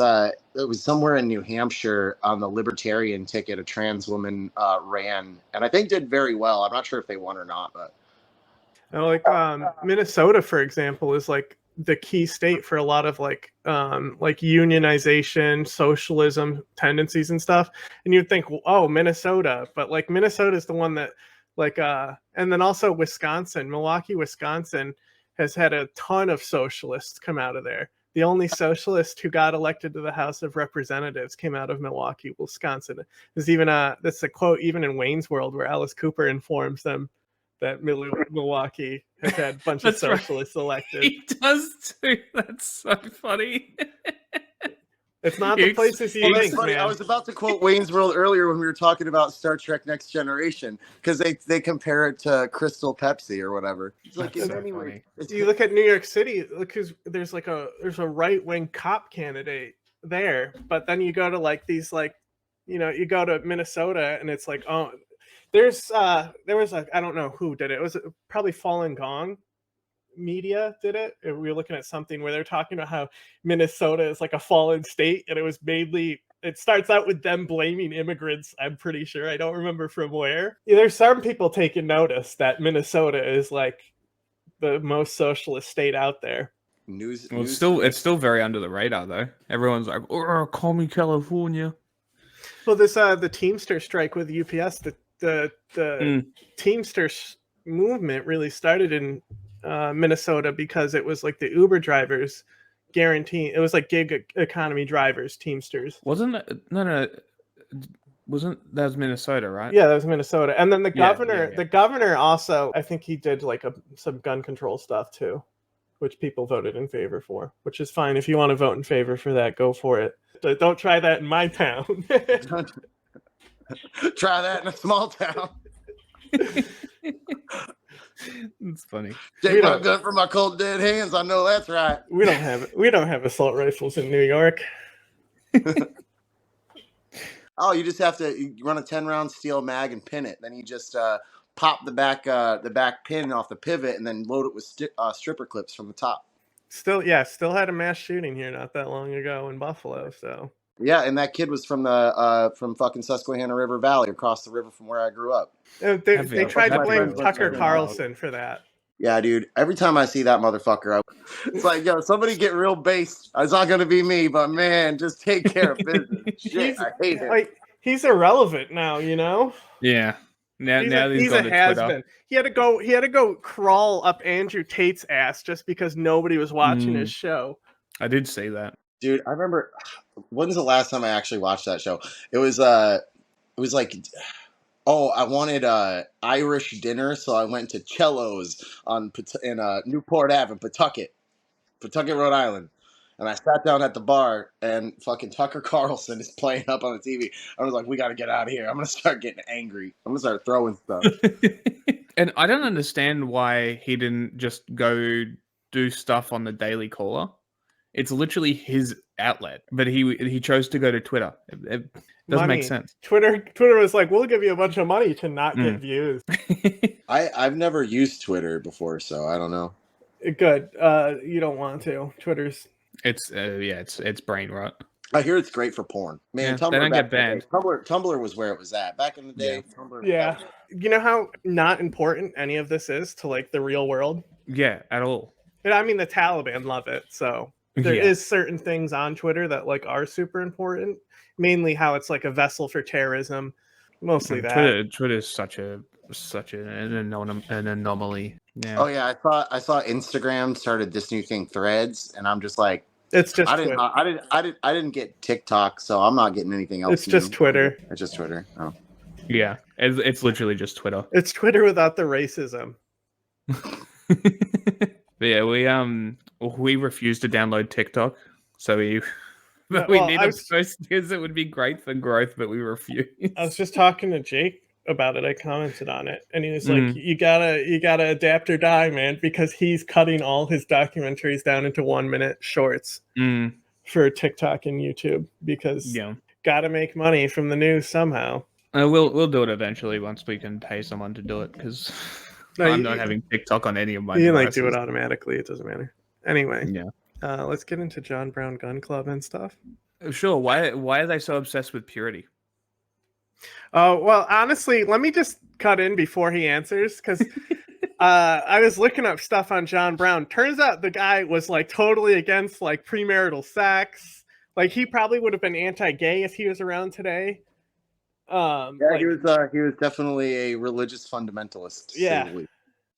somewhere in New Hampshire on the Libertarian ticket. A trans woman ran, and I think did very well. I'm not sure if they won or not, but like Minnesota, for example, is like the key state for a lot of like unionization, socialism tendencies and stuff. And you'd think, oh, Minnesota, but like Minnesota is the one that like and then also Wisconsin, Milwaukee, Wisconsin has had a ton of socialists come out of there. The only socialist who got elected to the House of Representatives came out of Milwaukee, Wisconsin. There's even that's a quote even in Wayne's World where Alice Cooper informs them that Milwaukee has had a bunch of socialists elected. He does too. That's so funny. It's not the places you think, man. I was about to quote Wayne's World earlier when we were talking about Star Trek Next Generation, because they compare it to Crystal Pepsi or whatever. It's like, so funny. You look at New York City, because there's a right-wing cop candidate there, but then you go to like these like, you know, you go to Minnesota and it's like, oh, there was like, I don't know who did it. It was probably Falun Gong media did it. We were looking at something where they're talking about how Minnesota is like a fallen state, and it was mainly, it starts out with them blaming immigrants, I'm pretty sure. I don't remember from where. There's some people taking notice that Minnesota is like the most socialist state out there. It's still very under the radar though. Everyone's like, oh, call me California. Well, this the Teamster strike with UPS, the Teamsters movement really started in Minnesota because it was like the Uber drivers guaranteeing, it was like gig economy drivers, Teamsters. Wasn't it? No. Wasn't that was Minnesota, right? Yeah, that was Minnesota. And then the governor also, I think he did like some gun control stuff too, which people voted in favor for, which is fine. If you want to vote in favor for that, go for it. But don't try that in my town. Try that in a small town. It's funny. Take my gun from my cold dead hands. I know that's right. We don't have assault rifles in New York. Oh, you just have to run a 10-round steel mag and pin it. Then you just pop the back pin off the pivot and then load it with stripper clips from the top. Still had a mass shooting here not that long ago in Buffalo. So yeah, and that kid was from fucking Susquehanna River Valley, across the river from where I grew up. They tried to blame Tucker Carlson for that. Yeah, dude. Every time I see that motherfucker, it's like, yo, somebody get real based. It's not going to be me, but man, just take care of business. Shit, I hate it. Like, he's irrelevant now, you know? Yeah. Now he's a has-been. He had to go crawl up Andrew Tate's ass just because nobody was watching his show. I did see that. Dude, I remember, when's the last time I actually watched that show? It was like, oh, I wanted Irish dinner, so I went to Cello's in Newport Ave in Pawtucket, Rhode Island. And I sat down at the bar, and fucking Tucker Carlson is playing up on the TV. I was like, we got to get out of here. I'm going to start getting angry. I'm going to start throwing stuff. And I don't understand why he didn't just go do stuff on the Daily Caller. It's literally his outlet, but he chose to go to Twitter. It doesn't make sense. Twitter was like, we'll give you a bunch of money to not get views. I've never used Twitter before, so I don't know. Good. You don't want to. Twitter's... It's brain rot. I hear it's great for porn. Man, Tumblr, they don't get banned. Tumblr was where it was at back in the day. Yeah. Tumblr. Yeah. You know how not important any of this is to like the real world? Yeah, at all. I mean, the Taliban love it, so there Yeah. is certain things on Twitter that like are super important, mainly how it's like a vessel for terrorism, mostly that. Twitter is such an anomaly. Yeah. Oh yeah, I saw Instagram started this new thing, Threads, and I'm just like, It's just Twitter. I didn't get TikTok, so I'm not getting anything else. It's just Twitter. It's just Twitter. Oh. Yeah, it's literally just Twitter. It's Twitter without the racism. But yeah, we refused to download TikTok, so we Well, need a post because it would be great for growth, but we refused. I was just talking to Jake about it. I commented on it, and he was like, "You gotta adapt or die, man," because he's cutting all his documentaries down into 1 minute shorts for TikTok and YouTube because gotta make money from the news somehow. We'll do it eventually once we can pay someone to do it because I'm not having TikTok on any of my You can devices. like do it automatically. It doesn't matter. Anyway, yeah. Let's get into John Brown Gun Club and stuff. Sure. Why are they so obsessed with purity? Oh, well, honestly, let me just cut in before he answers because I was looking up stuff on John Brown. Turns out the guy was like totally against like premarital sex. Like he probably would have been anti-gay if he was around today. Yeah, he was definitely a religious fundamentalist. Yeah.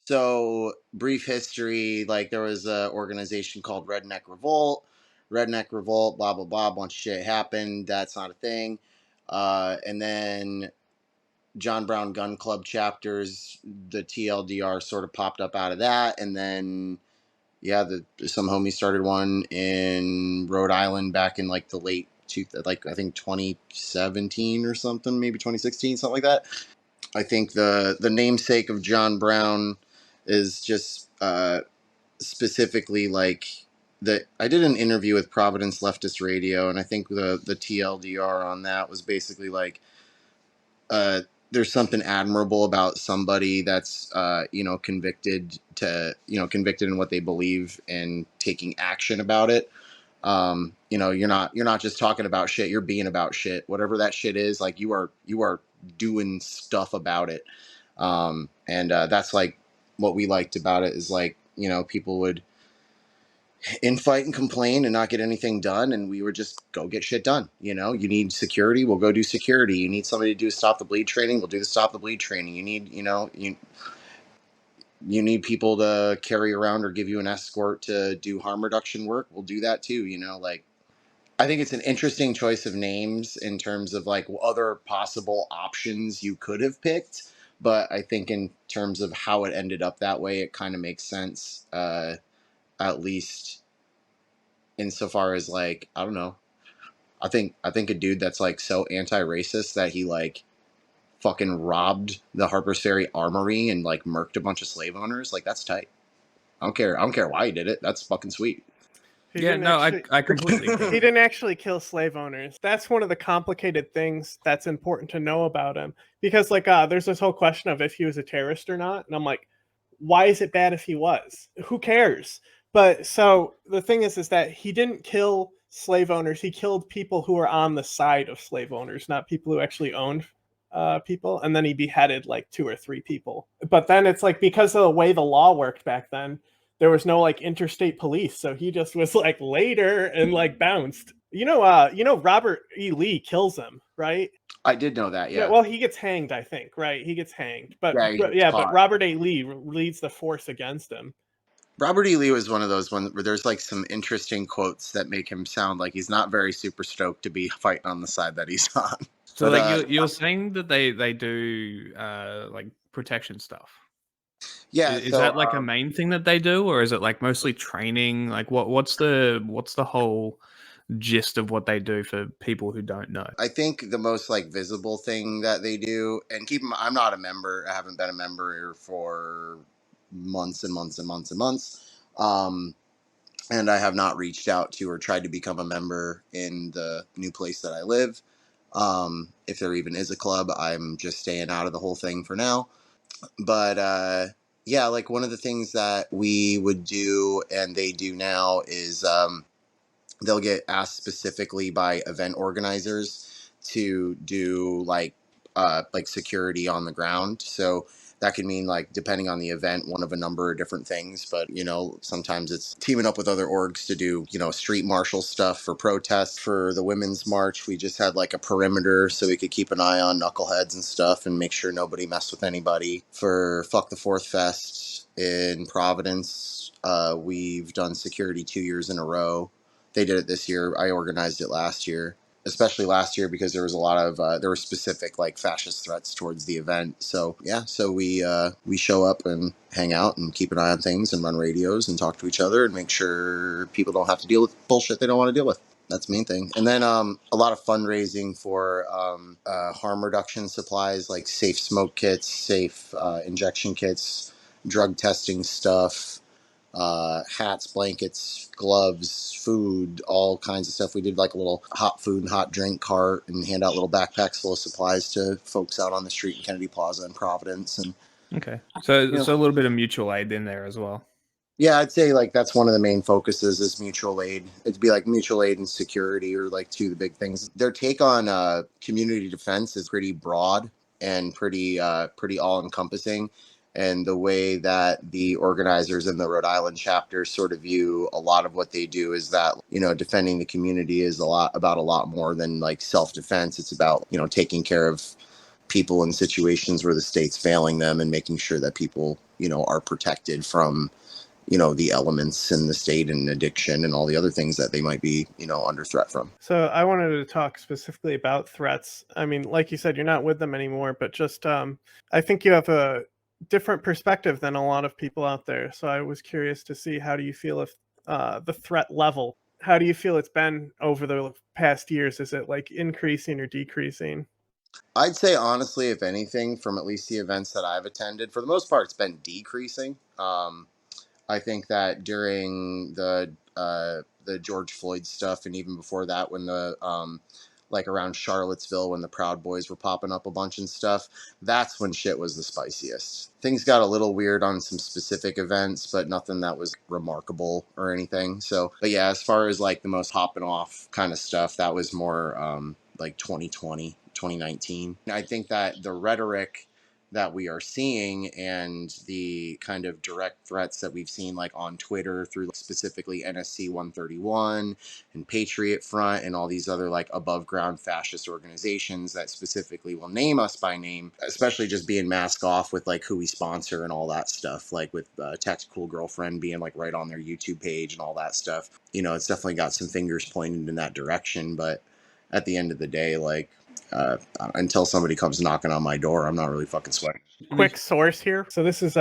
So brief history, like there was an organization called Redneck Revolt, blah blah blah, a bunch of shit happened. That's not a thing. And then John Brown Gun Club chapters, the TLDR sort of popped up out of that, and then some homies started one in Rhode Island back in like the late I think 2017 or something, maybe 2016, something like that. I think the namesake of John Brown is just specifically like that. I did an interview with Providence Leftist Radio, and I think the TLDR on that was basically like there's something admirable about somebody that's convicted in what they believe and taking action about it. You're not just talking about shit, you're being about shit, whatever that shit is. Like you are doing stuff about it. And that's like what we liked about it is like, people would infight and complain and not get anything done, and we would just go get shit done. You need security, we'll go do security. You need somebody to do stop the bleed training, we'll do the stop the bleed training. You need you need people to carry around or give you an escort to do harm reduction work, we'll do that too. Like I think it's an interesting choice of names in terms of like other possible options you could have picked, but I think in terms of how it ended up that way, it kind of makes sense, at least insofar as like, I don't know, I think a dude that's like so anti-racist that he like fucking robbed the Harper's Ferry Armory and like murked a bunch of slave owners, like that's tight. I don't care why he did it. That's fucking sweet. I completely agree. He didn't actually kill slave owners. That's one of the complicated things that's important to know about him. Because like there's this whole question of if he was a terrorist or not. And I'm like, why is it bad if he was? Who cares? But so the thing is that he didn't kill slave owners. He killed people who were on the side of slave owners, not people who actually owned people. And then he beheaded like 2 or 3 people. But then it's like because of the way the law worked back then, there was no like interstate police, so he just was like later and like bounced. Robert E. Lee kills him, right? I did know that, yeah. Well, he gets hanged, I think, right? He gets hanged, but but Robert A. Lee leads the force against him. Robert E. Lee was one of those ones where there's like some interesting quotes that make him sound like he's not very super stoked to be fighting on the side that he's on. So like you're saying that they do like protection stuff. Yeah, is that like a main thing that they do, or is it like mostly training? Like what's the whole gist of what they do for people who don't know? I think the most like visible thing that they do, and keep in mind, I'm not a member. I haven't been a member for months and months and months and months, and I have not reached out to or tried to become a member in the new place that I live. If there even is a club, I'm just staying out of the whole thing for now. But yeah, like one of the things that we would do and they do now is they'll get asked specifically by event organizers to do like security on the ground. So That could mean, like, depending on the event, one of a number of different things. But, sometimes it's teaming up with other orgs to do, street marshal stuff for protests. For the Women's March, we just had like a perimeter so we could keep an eye on knuckleheads and stuff and make sure nobody messed with anybody. For Fuck the Fourth Fest in Providence, we've done security 2 years in a row. They did it this year. I organized it last year. Especially last year because there was a lot of there were specific like fascist threats towards the event. So we show up and hang out and keep an eye on things and run radios and talk to each other and make sure people don't have to deal with bullshit they don't want to deal with. That's the main thing. And then a lot of fundraising for harm reduction supplies like safe smoke kits, safe injection kits, drug testing stuff. Hats, blankets, gloves, food, all kinds of stuff. We did like a little hot food and hot drink cart and hand out little backpacks full of supplies to folks out on the street in Kennedy Plaza in Providence. And Okay, so a little bit of mutual aid in there as well. yeah, I'd say like that's one of the main focuses is mutual aid. It'd be like mutual aid and security are like two of the big things. Their take on community defense is pretty broad and pretty all encompassing. And the way that the organizers in the Rhode Island chapter sort of view a lot of what they do is that, defending the community is a lot more than like self-defense. It's about, taking care of people in situations where the state's failing them and making sure that people, are protected from, the elements in the state and addiction and all the other things that they might be, under threat from. So I wanted to talk specifically about threats. I mean, like you said, you're not with them anymore, but just I think you have a different perspective than a lot of people out there. So I was curious to see, how do you feel if the threat level, how do you feel it's been over the past years? Is it like increasing or decreasing? I'd say honestly, if anything, from at least the events that I've attended, for the most part, it's been decreasing. I think that during the George Floyd stuff, and even before that, when the like around Charlottesville, when the Proud Boys were popping up a bunch and stuff, that's when shit was the spiciest. Things got a little weird on some specific events, but nothing that was remarkable or anything. So, but yeah, as far as like the most hopping off kind of stuff, that was more like 2020, 2019. And I think that the rhetoric that we are seeing and the kind of direct threats that we've seen like on Twitter through specifically NSC 131 and Patriot Front and all these other like above ground fascist organizations that specifically will name us by name, especially just being mask off with like who we sponsor and all that stuff, like with Tactical Girlfriend being like right on their YouTube page and all that stuff. It's definitely got some fingers pointed in that direction, but at the end of the day, like, until somebody comes knocking on my door, I'm not really fucking sweating. Quick source here. So this is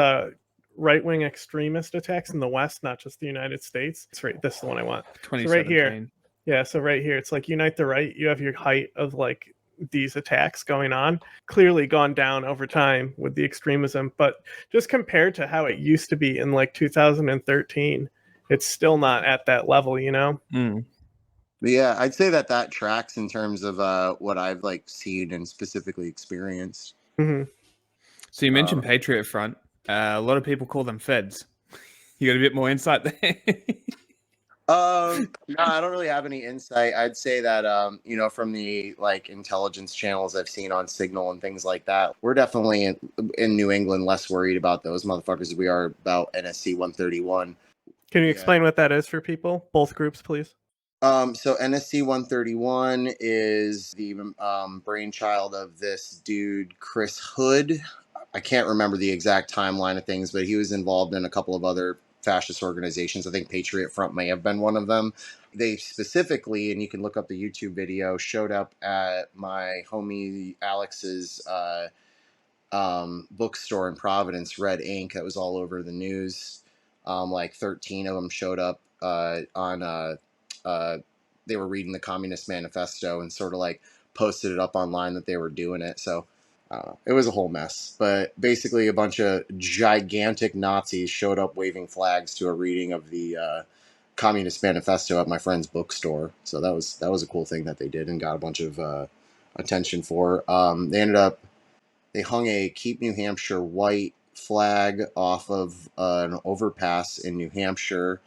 right-wing extremist attacks in the West, not just the United States. It's right. This is the one I want. So right here. Yeah. So right here, it's like Unite the Right. You have your height of like these attacks going on, clearly gone down over time with the extremism, but just compared to how it used to be in like 2013, it's still not at that level, But yeah, I'd say that tracks in terms of what I've like seen and specifically experienced. Mm-hmm. So you mentioned Patriot Front. A lot of people call them feds. You got a bit more insight there? No, I don't really have any insight. I'd say that from the like intelligence channels I've seen on Signal and things like that, we're definitely in New England less worried about those motherfuckers as we are about NSC 131. Can you explain what that is for people? Both groups, please. So NSC 131 is the brainchild of this dude, Chris Hood. I can't remember the exact timeline of things, but he was involved in a couple of other fascist organizations. I think Patriot Front may have been one of them. They specifically, and you can look up the YouTube video, showed up at my homie Alex's bookstore in Providence, Red Ink. That was all over the news. Like 13 of them showed up they were reading the Communist Manifesto and sort of like posted it up online that they were doing it. So it was a whole mess. But basically a bunch of gigantic Nazis showed up waving flags to a reading of the Communist Manifesto at my friend's bookstore. So that was a cool thing that they did and got a bunch of attention for. They hung a Keep New Hampshire White flag off of an overpass in New Hampshire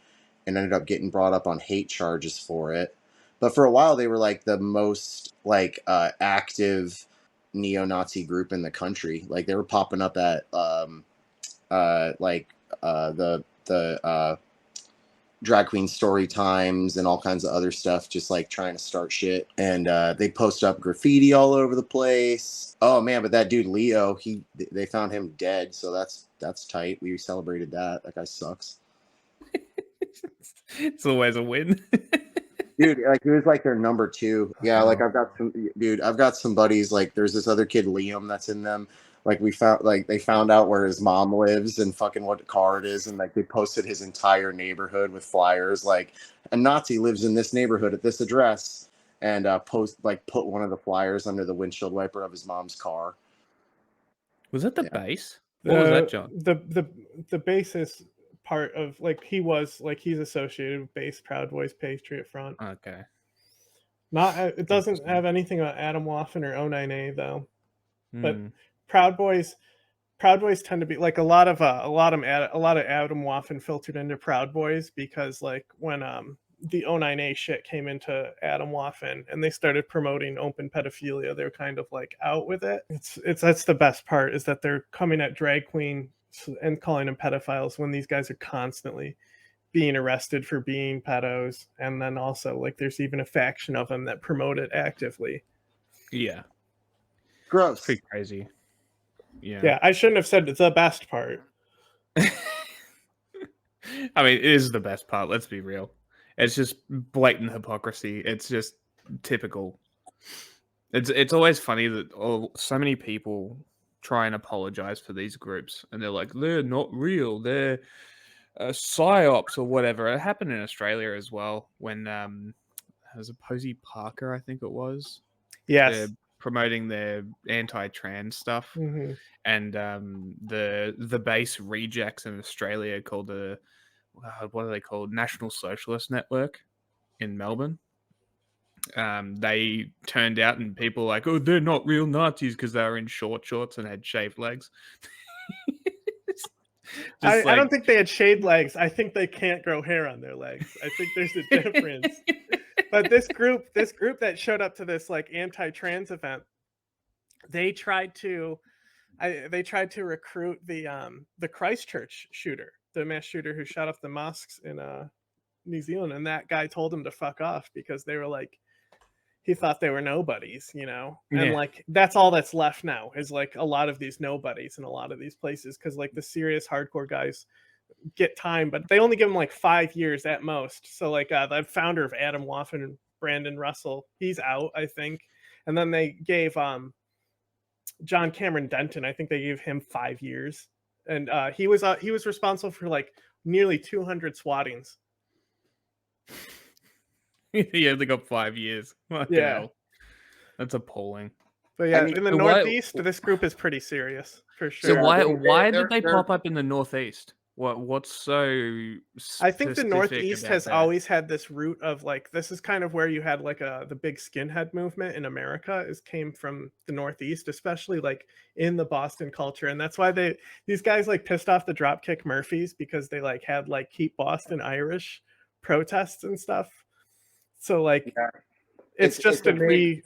and ended up getting brought up on hate charges for it. But for a while, they were like the most like active neo-Nazi group in the country. Like they were popping up at the drag queen story times and all kinds of other stuff, just like trying to start shit. And they post up graffiti all over the place. Oh man, but that dude Leo, they found him dead, so that's tight. We celebrated that. That guy sucks. It's always a win. Dude, like he was like their number 2. Yeah, like I've got some buddies, like there's this other kid Liam that's in them. Like they found out where his mom lives and fucking what car it is, and like they posted his entire neighborhood with flyers like a Nazi lives in this neighborhood at this address, and put one of the flyers under the windshield wiper of his mom's car. Was that the base? What was that, John? The basis part of like he's associated with base, Proud Boys, Patriot Front. Okay. It doesn't have anything about Adam Waffen or 09A though. But Hmm. Proud Boys tend to be like a lot of Adam Waffen filtered into Proud Boys because like when the 09A shit came into Adam Waffen and they started promoting open pedophilia, they're kind of like out with it. That's the best part, is that they're coming at drag queen and calling them pedophiles when these guys are constantly being arrested for being pedos. And then also like there's even a faction of them that promote it actively. Yeah. Gross. It's pretty crazy. Yeah, I shouldn't have said the best part. I mean, it is the best part, let's be real. It's just blatant hypocrisy. It's just typical. It's always funny that so many people try and apologize for these groups, and they're like, they're not real, they're psyops or whatever. It happened in Australia as well when was it Posey Parker, I think it was. Yes. They're promoting their anti-trans stuff, and the base rejects in Australia called the what are they called? National Socialist Network in Melbourne. They turned out and people were like, oh, they're not real Nazis because they were in short shorts and had shaved legs. I don't think they had shaved legs. I think they can't grow hair on their legs. I think there's a difference. But this group that showed up to this like anti-trans event, they tried to recruit the Christchurch shooter, the mass shooter who shot up the mosques in New Zealand, and that guy told him to fuck off because they were like, he thought they were nobodies, you know? And like that's all that's left now is like a lot of these nobodies in a lot of these places, because like the serious hardcore guys get time, but they only give them like 5 years at most. So like the founder of Adam Waffen, Brandon Russell, he's out, I think. And then they gave John Cameron Denton, I think they gave him 5 years, and he was responsible for like nearly 200 swattings. Yeah, they got 5 years. Yeah, hell. That's appalling. But yeah, I mean, in the so Northeast, this group is pretty serious for sure. So why they're- did they they're- pop up in the Northeast? What's so I think the specific Northeast about has that? always had this root of like, this is kind of where you had like the big skinhead movement in America came from the Northeast, especially like in the Boston culture. And that's why these guys like pissed off the Dropkick Murphys, because they like had like Keep Boston Irish protests and stuff. So like it's just a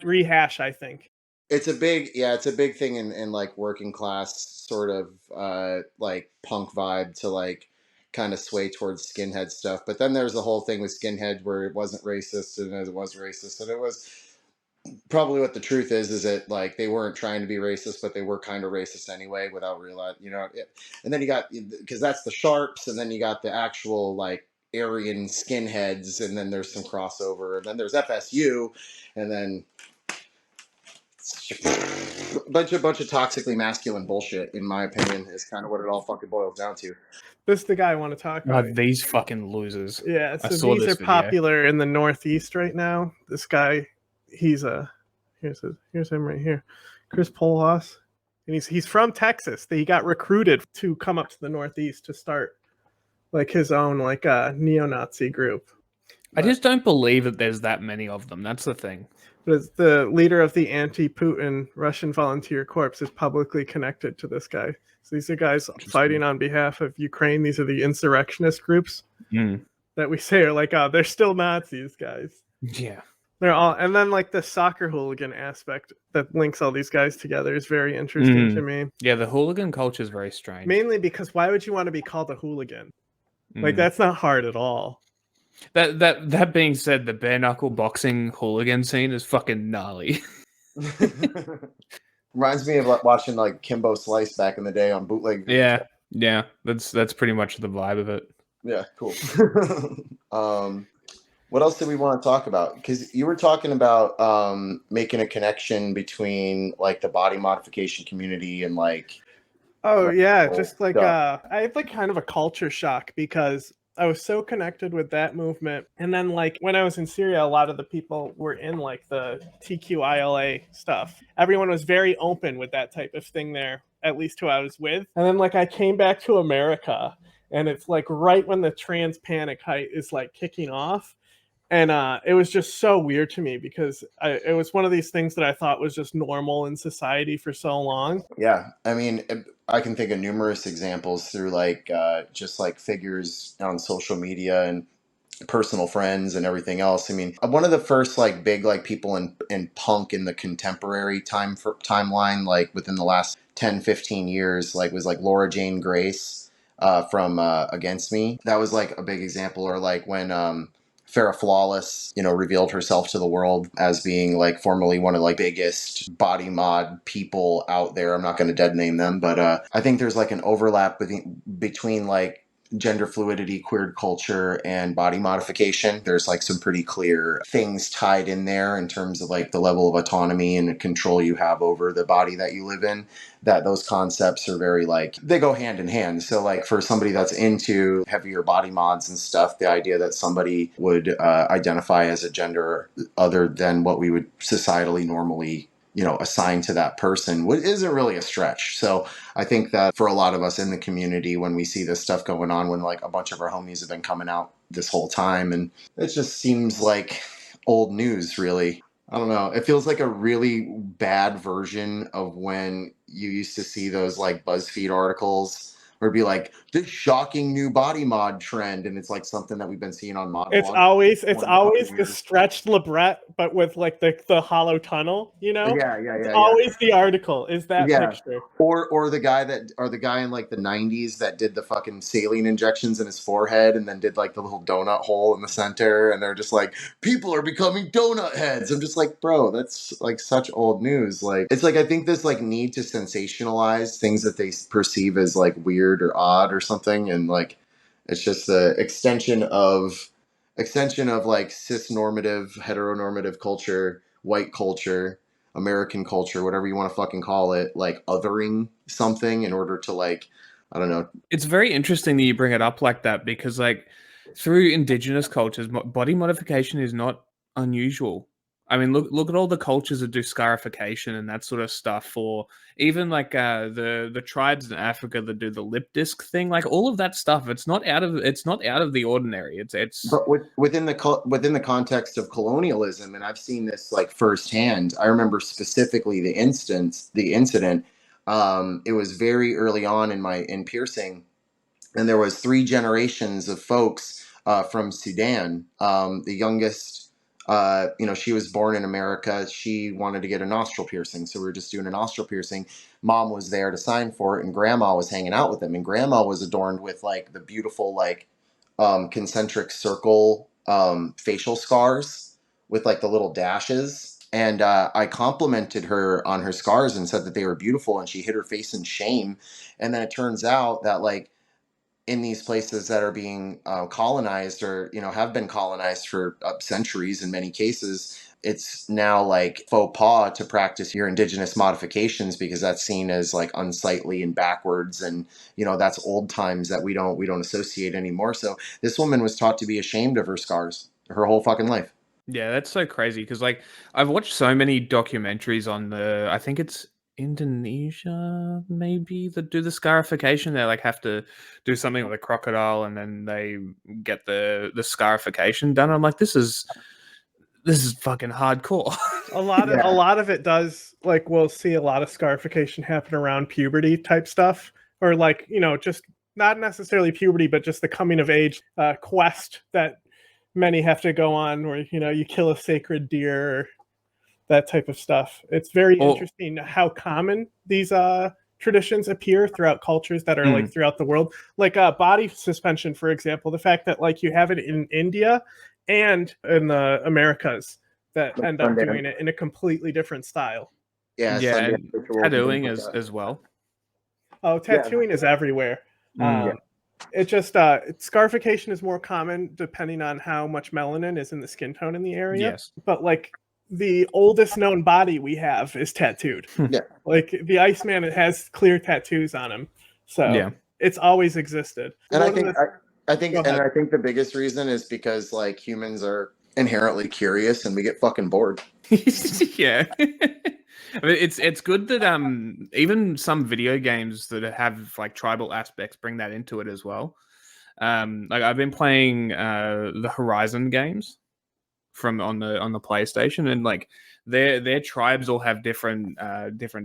rehash, I think. It's a big thing in like working class sort of like punk vibe to like kind of sway towards skinhead stuff. But then there's the whole thing with skinhead where it wasn't racist and it was racist, and it was probably what the truth is that like they weren't trying to be racist, but they were kind of racist anyway without realizing, you know. And then you got, because that's the sharps, and then you got the actual like Aryan skinheads, and then there's some crossover, and then there's FSU, and then a bunch of toxically masculine bullshit, in my opinion, is kind of what it all fucking boils down to. This is the guy I want to talk about. These fucking losers. Yeah, I so saw these this are video. popular in the Northeast right now. This guy, here's him right here, Chris Polhas, and he's from Texas. He got recruited to come up to the Northeast to start like his own like neo-Nazi group. I just don't believe that there's that many of them. That's the thing. But the leader of the anti-Putin Russian Volunteer Corps is publicly connected to this guy. So these are guys fighting on behalf of Ukraine. These are the insurrectionist groups that we say are like, they're still Nazis, guys. Yeah. They're all, and then like the soccer hooligan aspect that links all these guys together is very interesting to me. Yeah, the hooligan culture is very strange. Mainly because why would you want to be called a hooligan? Like that's not hard at all. That being said, the bare knuckle boxing hooligan scene is fucking gnarly. Reminds me of like watching like Kimbo Slice back in the day on bootleg. Yeah, that's pretty much the vibe of it. Yeah, cool. What else did we want to talk about? Because you were talking about making a connection between like the body modification community and like. Oh yeah, just like I had like kind of a culture shock because I was so connected with that movement, and then like when I was in Syria, a lot of the people were in like the TQILA stuff. Everyone was very open with that type of thing there, at least who I was with. And then like I came back to America, and it's like right when the trans panic height is like kicking off. And it was just so weird to me because it was one of these things that I thought was just normal in society for so long. Yeah, I mean, I can think of numerous examples through like just like figures on social media and personal friends and everything else. I mean, one of the first like big like people in punk in the contemporary timeline, like within the last 10, 15 years, like was like Laura Jane Grace from Against Me. That was like a big example. Or like when Farrah Flawless, revealed herself to the world as being like formerly one of like biggest body mod people out there. I'm not going to dead name them, but I think there's like an overlap between like gender fluidity, queer culture, and body modification. There's like some pretty clear things tied in there in terms of like the level of autonomy and control you have over the body that you live in, that those concepts are very like, they go hand in hand. So like for somebody that's into heavier body mods and stuff, the idea that somebody would identify as a gender other than what we would societally normally assigned to that person isn't really a stretch. So I think that for a lot of us in the community, when we see this stuff going on, when like a bunch of our homies have been coming out this whole time, and it just seems like old news, really. I don't know. It feels like a really bad version of when you used to see those like BuzzFeed articles where it'd be like this shocking new body mod trend, and it's like something that we've been seeing on mod. It's always the stretched libret, but with like the hollow tunnel, Yeah. It's always the article is that picture. Or the guy in like the 90s that did the fucking saline injections in his forehead and then did like the little donut hole in the center, and they're just like, people are becoming donut heads. I'm just like, bro, that's like such old news. Like, it's like I think this like need to sensationalize things that they perceive as like weird or odd or something, and like it's just the extension of like cis-normative, heteronormative culture, white culture, American culture, whatever you want to fucking call it, like othering something in order to like, I don't know. It's very interesting that you bring it up like that, because like through indigenous cultures, body modification is not unusual. I mean, look at all the cultures that do scarification and that sort of stuff, or even like the tribes in Africa that do the lip disc thing. Like all of that stuff, it's not out of the ordinary. It's but within the context of colonialism, and I've seen this like firsthand. I remember specifically the incident. It was very early on in piercing, and there was 3 generations of folks from Sudan. The youngest. She was born in America. She wanted to get a nostril piercing. So we were just doing a nostril piercing. Mom was there to sign for it, and grandma was hanging out with them. And grandma was adorned with like the beautiful, like, concentric circle, facial scars with like the little dashes. And I complimented her on her scars and said that they were beautiful. And she hid her face in shame. And then it turns out that like, in these places that are being colonized or, have been colonized for centuries in many cases, it's now like faux pas to practice your indigenous modifications because that's seen as like unsightly and backwards. And, that's old times that we don't associate anymore. So this woman was taught to be ashamed of her scars her whole fucking life. Yeah, that's so crazy because like I've watched so many documentaries on I think it's Indonesia, maybe, that do the scarification. They like have to do something with a crocodile and then they get the scarification done. I'm like, this is fucking hardcore. A lot of it does, like, we'll see a lot of scarification happen around puberty type stuff, or like, just not necessarily puberty, but just the coming of age quest that many have to go on where, you kill a sacred deer, or that type of stuff. It's very interesting how common these traditions appear throughout cultures that are like throughout the world. Like body suspension, for example, the fact that like you have it in India and in the Americas that end up doing it in a completely different style. Yeah, and tattooing as well. Oh, tattooing is everywhere. It just scarification is more common depending on how much melanin is in the skin tone in the area. Yes. But like the oldest known body we have is tattooed. Yeah. Like the Iceman, it has clear tattoos on him. So it's always existed. And I think the biggest reason is because like humans are inherently curious and we get fucking bored. Yeah. I mean, it's good that even some video games that have like tribal aspects bring that into it as well. Like I've been playing the Horizon games from on the PlayStation, and like their tribes all have different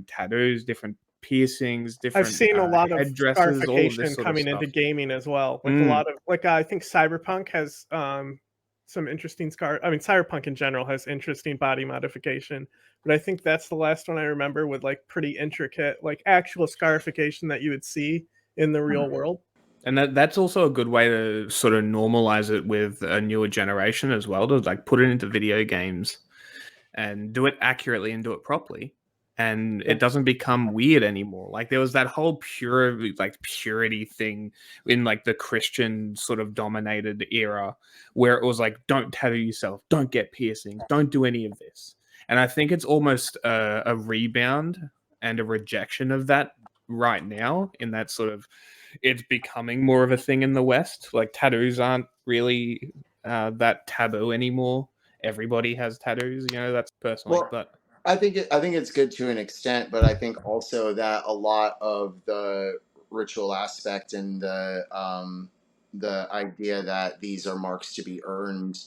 tattoos, different piercings, different. I've seen a lot of scarification sort coming of into gaming as well. Like a lot of I think Cyberpunk has some interesting Cyberpunk in general has interesting body modification, but I think that's the last one I remember with like pretty intricate, like actual scarification that you would see in the real world. And that's also a good way to sort of normalize it with a newer generation as well, to like put it into video games and do it accurately and do it properly. And it doesn't become weird anymore. Like there was that whole purity thing in like the Christian sort of dominated era where it was like, don't tattoo yourself, don't get piercings, don't do any of this. And I think it's almost a rebound and a rejection of that right now, in that sort of it's becoming more of a thing in the West. Like tattoos aren't really that taboo anymore. Everybody has tattoos, that's personally. Well, but I think it's good to an extent, but I think also that a lot of the ritual aspect and the idea that these are marks to be earned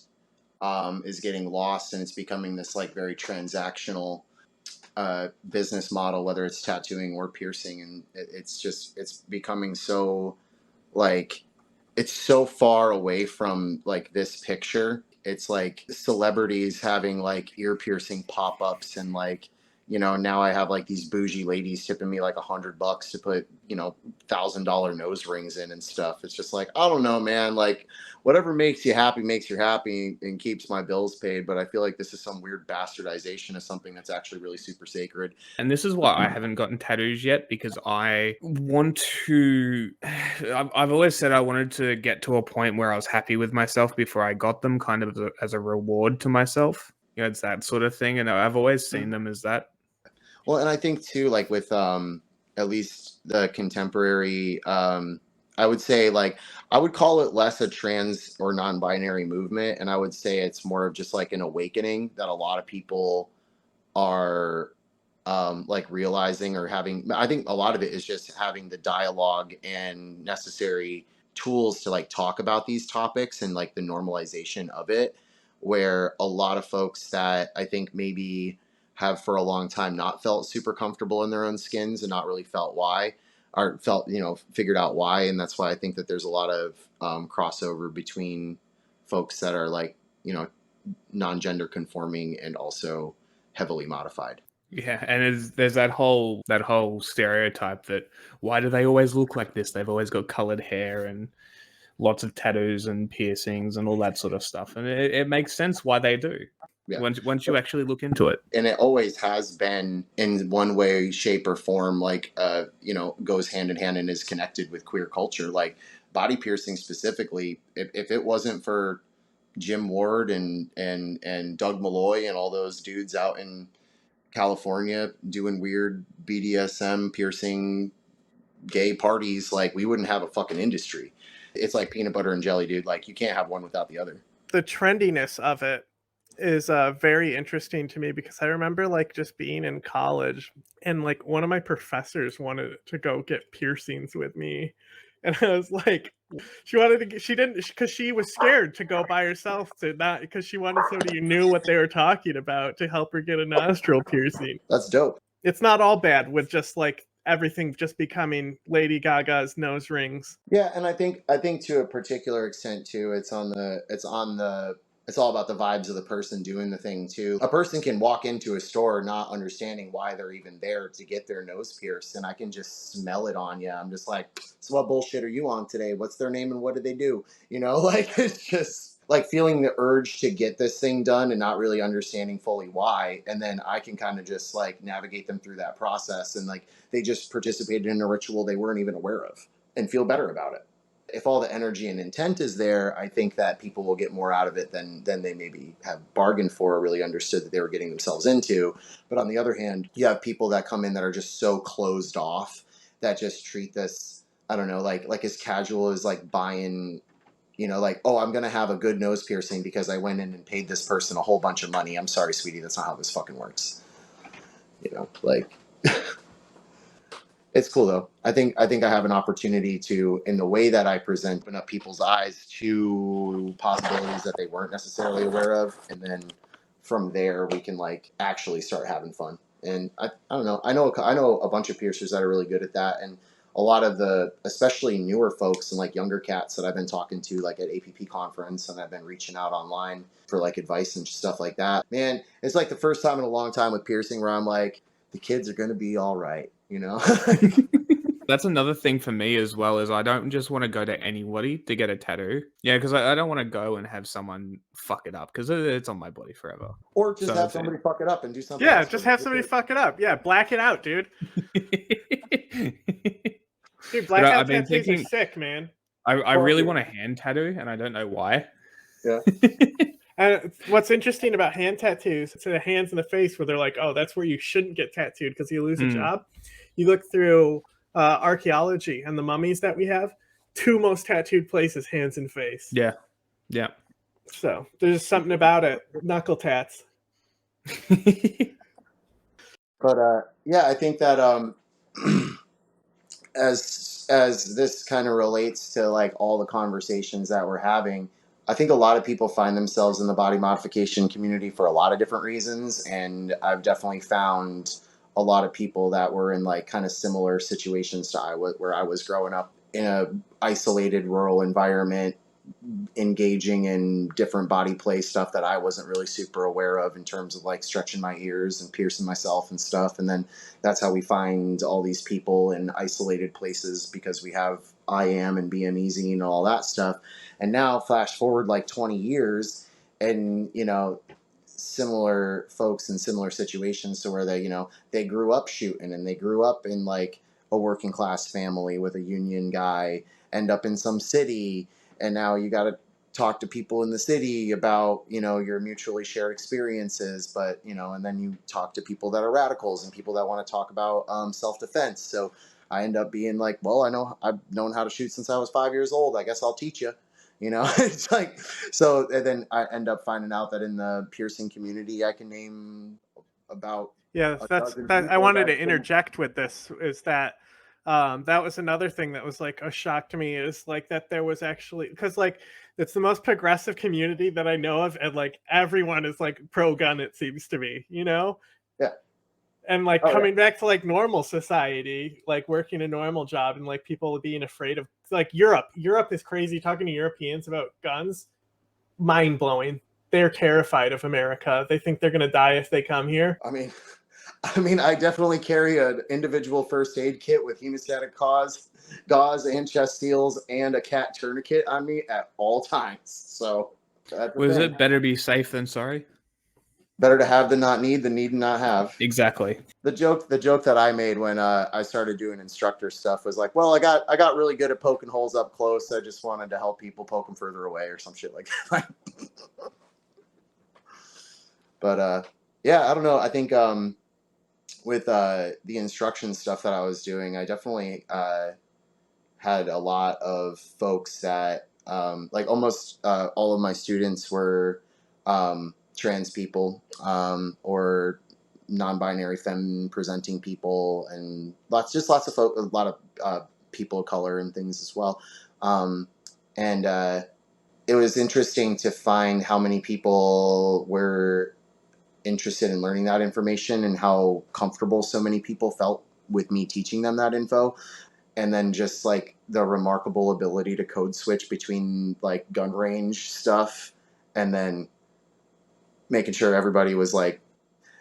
is getting lost, and it's becoming this like very transactional business model, whether it's tattooing or piercing, and it's becoming so like it's so far away from like this picture. It's like celebrities having like ear piercing pop-ups, and like, now I have like these bougie ladies tipping me like $100 to put, $1,000 nose rings in and stuff. It's just like, I don't know, man, like whatever makes you happy and keeps my bills paid. But I feel like this is some weird bastardization of something that's actually really super sacred. And this is why I haven't gotten tattoos yet, because I want to, I've always said I wanted to get to a point where I was happy with myself before I got them, kind of as a reward to myself. It's that sort of thing. And I've always seen them as that. Well, and I think too, like with at least the contemporary, I would say like I would call it less a trans or non-binary movement, and I would say it's more of just like an awakening that a lot of people are like realizing or having. I think a lot of it is just having the dialogue and necessary tools to like talk about these topics and like the normalization of it, where a lot of folks that I think maybe have for a long time not felt super comfortable in their own skins and not really felt why, or felt, figured out why. And that's why I think that there's a lot of crossover between folks that are like, non-gender conforming and also heavily modified. Yeah, and there's that whole stereotype that why do they always look like this? They've always got colored hair and lots of tattoos and piercings and all that sort of stuff. And it makes sense why they do. Yeah. Once you actually look into it. And it always has been in one way, shape, or form, like, goes hand in hand and is connected with queer culture. Like body piercing specifically, if it wasn't for Jim Ward and Doug Malloy and all those dudes out in California doing weird BDSM piercing gay parties, like we wouldn't have a fucking industry. It's like peanut butter and jelly, dude. Like you can't have one without the other. The trendiness of it is very interesting to me, because I remember like just being in college and like one of my professors wanted to go get piercings with me, and I was like, she didn't because she was scared to go by herself, because she wanted somebody who knew what they were talking about to help her get a nostril piercing. That's dope. It's not all bad with just like everything just becoming Lady Gaga's nose rings. Yeah, and I think to a particular extent too, it's all about the vibes of the person doing the thing too. A person can walk into a store not understanding why they're even there to get their nose pierced, and I can just smell it on you. I'm just like, so what bullshit are you on today? What's their name and what did they do? You know, like it's just like feeling the urge to get this thing done and not really understanding fully why, and then I can kind of just like navigate them through that process, and like they just participated in a ritual they weren't even aware of and feel better about it. If all the energy and intent is there, I think that people will get more out of it than they maybe have bargained for or really understood that they were getting themselves into. But on the other hand, you have people that come in that are just so closed off that just treat this, I don't know, like as casual as like buying, you know, like, oh, I'm going to have a good nose piercing because I went in and paid this person a whole bunch of money. I'm sorry, sweetie, that's not how this fucking works. You know, like... It's cool though. I think I have an opportunity to, in the way that I present, open up people's eyes to possibilities that they weren't necessarily aware of, and then from there we can like actually start having fun. And I don't know. I know a bunch of piercers that are really good at that, and a lot of the especially newer folks and like younger cats that I've been talking to like at APP conference, and I've been reaching out online for like advice and stuff like that. Man, it's like the first time in a long time with piercing where I'm like, the kids are gonna be all right. You know, That's another thing for me as well, is I don't just want to go to anybody to get a tattoo. Yeah, because I don't want to go and have someone fuck it up because it's on my body forever. Or just have somebody fuck it up and do something. Yeah, just have somebody fuck it up. Yeah, black it out, dude. Dude, blackout tattoos are sick, man. I really want a hand tattoo, and I don't know why. Yeah. And what's interesting about hand tattoos, it's the hands and the face where they're like, oh, that's where you shouldn't get tattooed because you lose a job. You look through archaeology and the mummies that we have, 2 most tattooed places, hands and face. Yeah. So there's something about it. Knuckle tats. But yeah, I think that as this kind of relates to like all the conversations that we're having, I think a lot of people find themselves in the body modification community for a lot of different reasons. And I've definitely found a lot of people that were in like kind of similar situations to where I was growing up in a isolated rural environment, engaging in different body play stuff that I wasn't really super aware of in terms of like stretching my ears and piercing myself and stuff. And then that's how we find all these people in isolated places because we have IAM and BMEZ and all that stuff. And now flash forward like 20 years and, you know, similar folks in similar situations to where they, you know, they grew up shooting and they grew up in like a working class family with a union guy, end up in some city. And now you got to talk to people in the city about, you know, your mutually shared experiences, but, you know, and then you talk to people that are radicals and people that want to talk about self-defense. So I end up being like, well, I've known how to shoot since I was 5 years old. I guess I'll teach you, you know. It's like, so and then I end up finding out that in the piercing community, I can name about. Yeah, I wanted to interject with this is that that was another thing that was like a shock to me, is like that there was actually, because like it's the most progressive community that I know of, and like everyone is like pro gun, it seems to me, you know. Yeah. And like coming back to like normal society, like working a normal job, and like people being afraid of like Europe is crazy. Talking to Europeans about guns, mind blowing. They're terrified of America. They think they're gonna die if they come here. I mean, I definitely carry an individual first aid kit with hemostatic gauze and chest seals and a cat tourniquet on me at all times. So, was it better be safe than sorry? Better to have than not need, than need and not have. Exactly. The joke that I made when I started doing instructor stuff was like, well, I got really good at poking holes up close. I just wanted to help people poke them further away or some shit like that. But yeah, I don't know. I think with the instruction stuff that I was doing, I definitely had a lot of folks that like almost all of my students were trans people or non-binary feminine presenting people, and lots of folk, a lot of people of color and things as well. And it was interesting to find how many people were interested in learning that information and how comfortable so many people felt with me teaching them that info. And then just like the remarkable ability to code switch between like gun range stuff and then making sure everybody was like,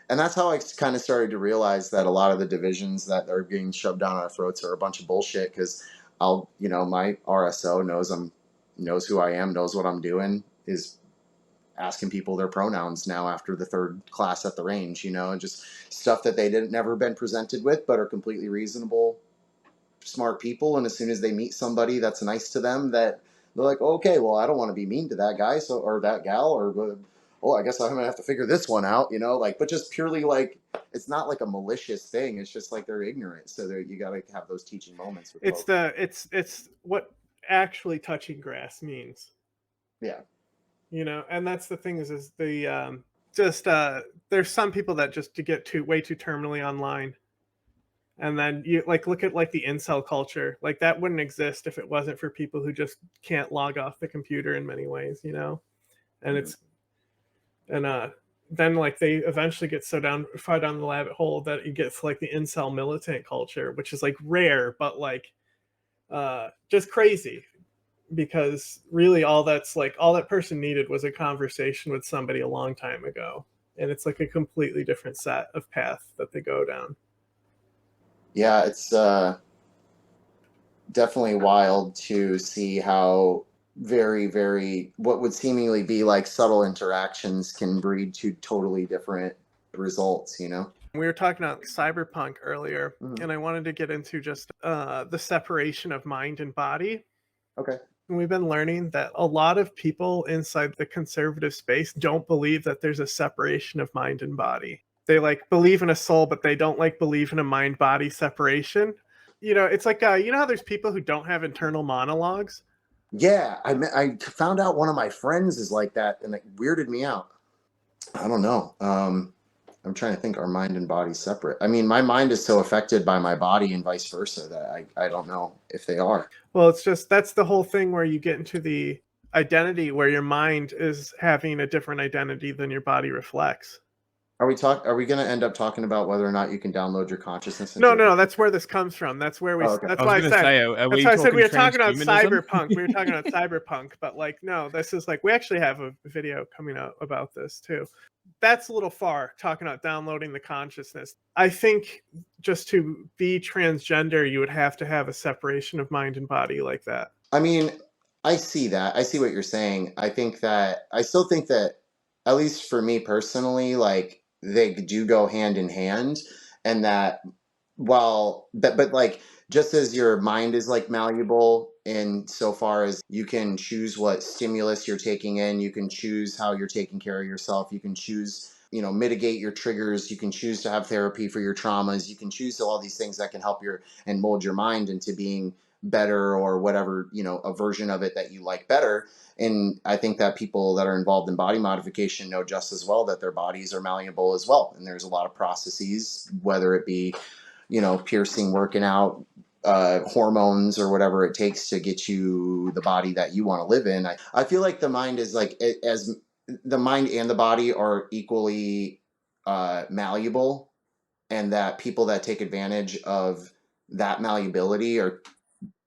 and that's how I kind of started to realize that a lot of the divisions that are being shoved down our throats are a bunch of bullshit. Because my RSO knows who I am, knows what I'm doing, is asking people their pronouns now after the third class at the range, just stuff that they never been presented with, but are completely reasonable, smart people. And as soon as they meet somebody that's nice to them, that they're like, okay, well, I don't want to be mean to that guy, or that gal, or I guess I'm gonna have to figure this one out, but just purely like, it's not like a malicious thing. It's just like they're ignorant. So you got to have those teaching moments with It's folks. it's what actually touching grass means. Yeah. And that's the thing is the there's some people that just to get way too terminally online. And then you like look at like the incel culture, like that wouldn't exist if it wasn't for people who just can't log off the computer in many ways, and it's then like they eventually get far down the rabbit hole that it gets like the incel militant culture, which is like rare, but like just crazy, because really all that person needed was a conversation with somebody a long time ago, and it's like a completely different set of path that they go down. Yeah, it's definitely wild to see how very, very, what would seemingly be like subtle interactions can breed to totally different results, We were talking about cyberpunk earlier, and I wanted to get into just the separation of mind and body. Okay. And we've been learning that a lot of people inside the conservative space don't believe that there's a separation of mind and body. They like believe in a soul, but they don't like believe in a mind-body separation. It's like how there's people who don't have internal monologues. Yeah, I found out one of my friends is like that, and it weirded me out. I don't know. I'm trying to think, are mind and body separate? I mean, my mind is so affected by my body and vice versa that I don't know if they are. Well, it's just that's the whole thing where you get into the identity where your mind is having a different identity than your body reflects. Are we going to end up talking about whether or not you can download your consciousness? No. That's where this comes from. That's where we. Okay. That's why I said. That's why I said we were talking about transhumanism? cyberpunk. We were talking about cyberpunk, but like, no, this is like we actually have a video coming out about this too. That's a little far, talking about downloading the consciousness. I think just to be transgender, you would have to have a separation of mind and body like that. I mean, I see that. I see what you're saying. I still think that, at least for me personally, like they do go hand in hand, and that but like, just as your mind is like malleable in so far as you can choose what stimulus you're taking in, you can choose how you're taking care of yourself, you can choose, mitigate your triggers, you can choose to have therapy for your traumas, you can choose all these things that can help and mold your mind into being better, or whatever, a version of it that you like better. And I think that people that are involved in body modification know just as well that their bodies are malleable as well. And there's a lot of processes, whether it be, piercing, working out, hormones, or whatever it takes to get you the body that you want to live in. I feel like the mind is like, as the mind and the body are equally malleable, and that people that take advantage of that malleability are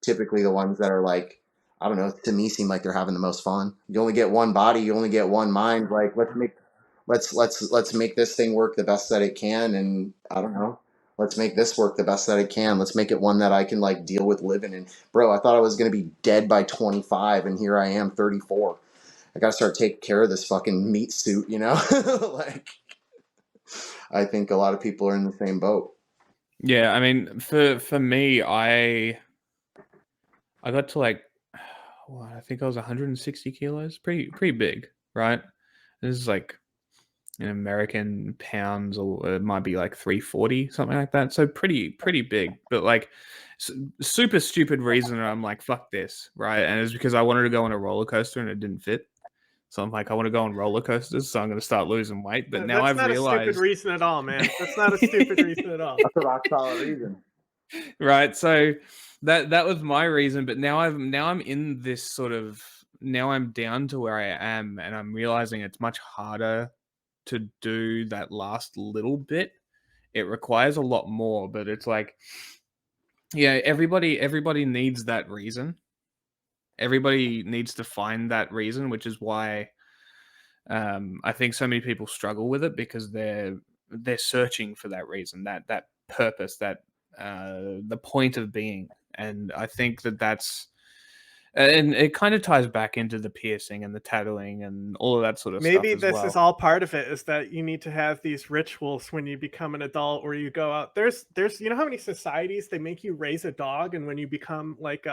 typically the ones that are like, I don't know, to me seem like they're having the most fun. You only get one body, you only get one mind. Like, let's make this thing work the best that it can. And I don't know, let's make this work the best that it can. Let's make it one that I can like deal with living in. Bro, I thought I was going to be dead by 25, and here I am 34. I got to start taking care of this fucking meat suit, like, I think a lot of people are in the same boat. Yeah, I mean, for me, I got to like, I think I was 160 kilos, pretty big, right? This is like in American pounds, or it might be like 340, something like that. So pretty big, but like super stupid reason. I'm like, fuck this, right? And it's because I wanted to go on a roller coaster and it didn't fit. So I'm like, I want to go on roller coasters, so I'm going to start losing weight. But now I've realized that's not a stupid reason at all, man. That's not a stupid reason at all. That's a rock solid reason. Right. So that was my reason. But now I'm in this sort of, now I'm down to where I am, and I'm realizing it's much harder to do that last little bit it requires a lot more, but it's like, yeah, everybody needs that reason. Everybody needs to find that reason, which is why I think so many people struggle with it, because they're searching for that reason, that purpose, that the point of being. And I think that's, and it kind of ties back into the piercing and the tattooing and all of that sort of stuff Maybe as this well. is all part of it, is that you need to have these rituals when you become an adult, or you go out. There's you know how many societies they make you raise a dog, and when you become like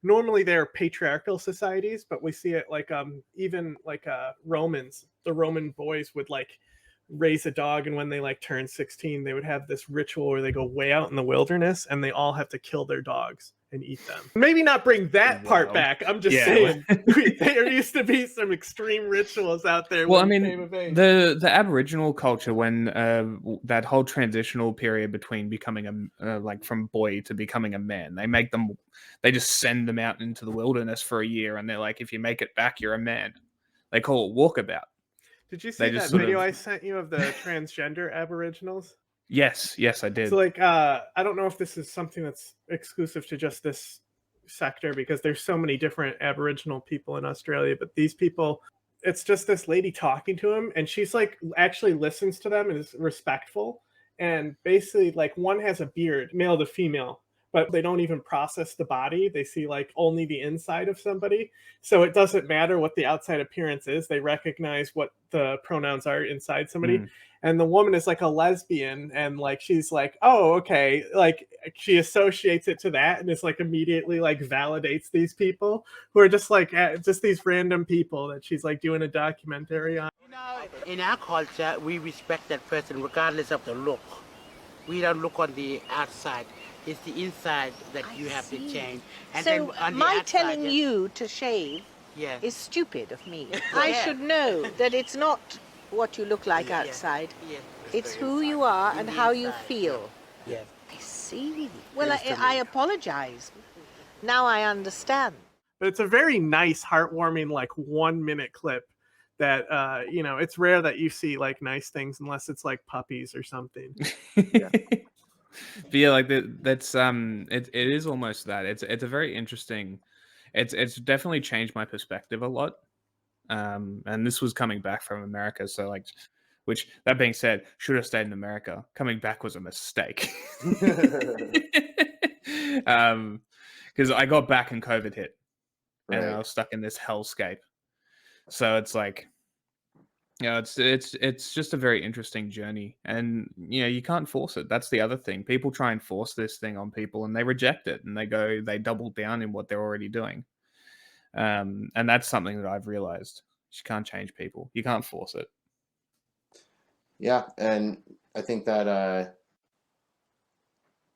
normally they're patriarchal societies, but we see it like even like Romans, the Roman boys would like raise a dog, and when they like turn 16, they would have this ritual where they go way out in the wilderness and they all have to kill their dogs and eat them. Maybe not bring that part Wild. back. I'm just Yeah. saying there used to be some extreme rituals out there. Well, I when you mean, came of age. the Aboriginal culture, when that whole transitional period between becoming like from boy to becoming a man, they just send them out into the wilderness for a year, and they're like, if you make it back, you're a man. They call it walkabout. Did you see they that just sort video of- I sent you of the transgender Aboriginals? Yes, I did. So like I don't know if this is something that's exclusive to just this sector, because there's so many different Aboriginal people in Australia, but these people, it's just this lady talking to him, and she's like actually listens to them and is respectful, and basically like one has a beard, male to female, but they don't even process the body. They see like only the inside of somebody, so it doesn't matter what the outside appearance is. They recognize what the pronouns are inside somebody. And the woman is like a lesbian, and like she's like, oh, okay, like she associates it to that, and it's like immediately like validates these people who are just like just these random people that she's like doing a documentary on. You know, in our culture, we respect that person regardless of the look. We don't look on the outside. It's the inside that you have to change. And So then on the my outside, telling you to shave yes. is stupid of me. I should know that it's not what you look like Yeah. outside. Yes. It's who you are and the how you inside. feel. Yes. I see. Well, Yes, I apologize. Now I understand. But it's a very nice, heartwarming, like 1 minute clip that you know, it's rare that you see like nice things unless it's like puppies or something. But yeah, like that's it is almost that. It's a very interesting. It's definitely changed my perspective a lot. And this was coming back from America, so like, which that being said, should have stayed in America. Coming back was a mistake. Because I got back and COVID hit, and I was stuck in this hellscape. So it's like, you know, it's just a very interesting journey, and you know, you can't force it. That's the other thing. People try and force this thing on people, and they reject it, and they double down in what they're already doing. And that's something that I've realized. You can't change people. You can't force it. Yeah, and I think that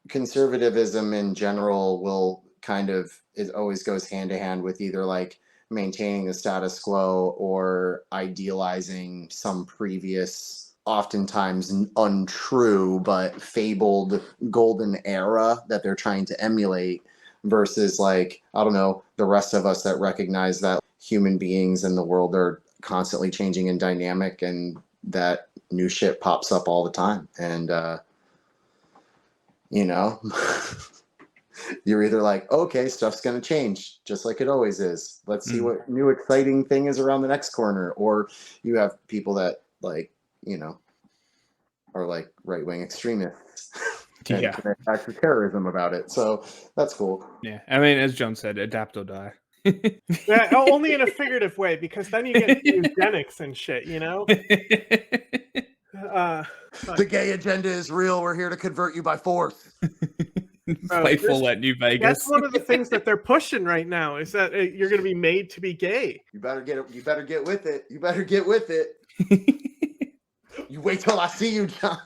conservatism in general will kind of, it always goes hand to hand with either like maintaining the status quo or idealizing some previous, oftentimes untrue but fabled golden era that they're trying to emulate, versus like, I don't know, the rest of us that recognize that human beings in the world are constantly changing and dynamic, and that new shit pops up all the time. And you know, you're either like, okay, stuff's going to change just like it always is. Let's see what new exciting thing is around the next corner. Or you have people that, like, you know, are like right-wing extremists and commit acts of terrorism about it. So that's cool. Yeah, I mean, as John said, adapt or die. Yeah, only in a figurative way, because then you get eugenics and shit, you know? The gay agenda is real. We're here to convert you by force. Playful at New Vegas. That's one of the things that they're pushing right now, is that you're going to be made to be gay. You better get it. You better get with it. You better get with it. You wait till I see you, John.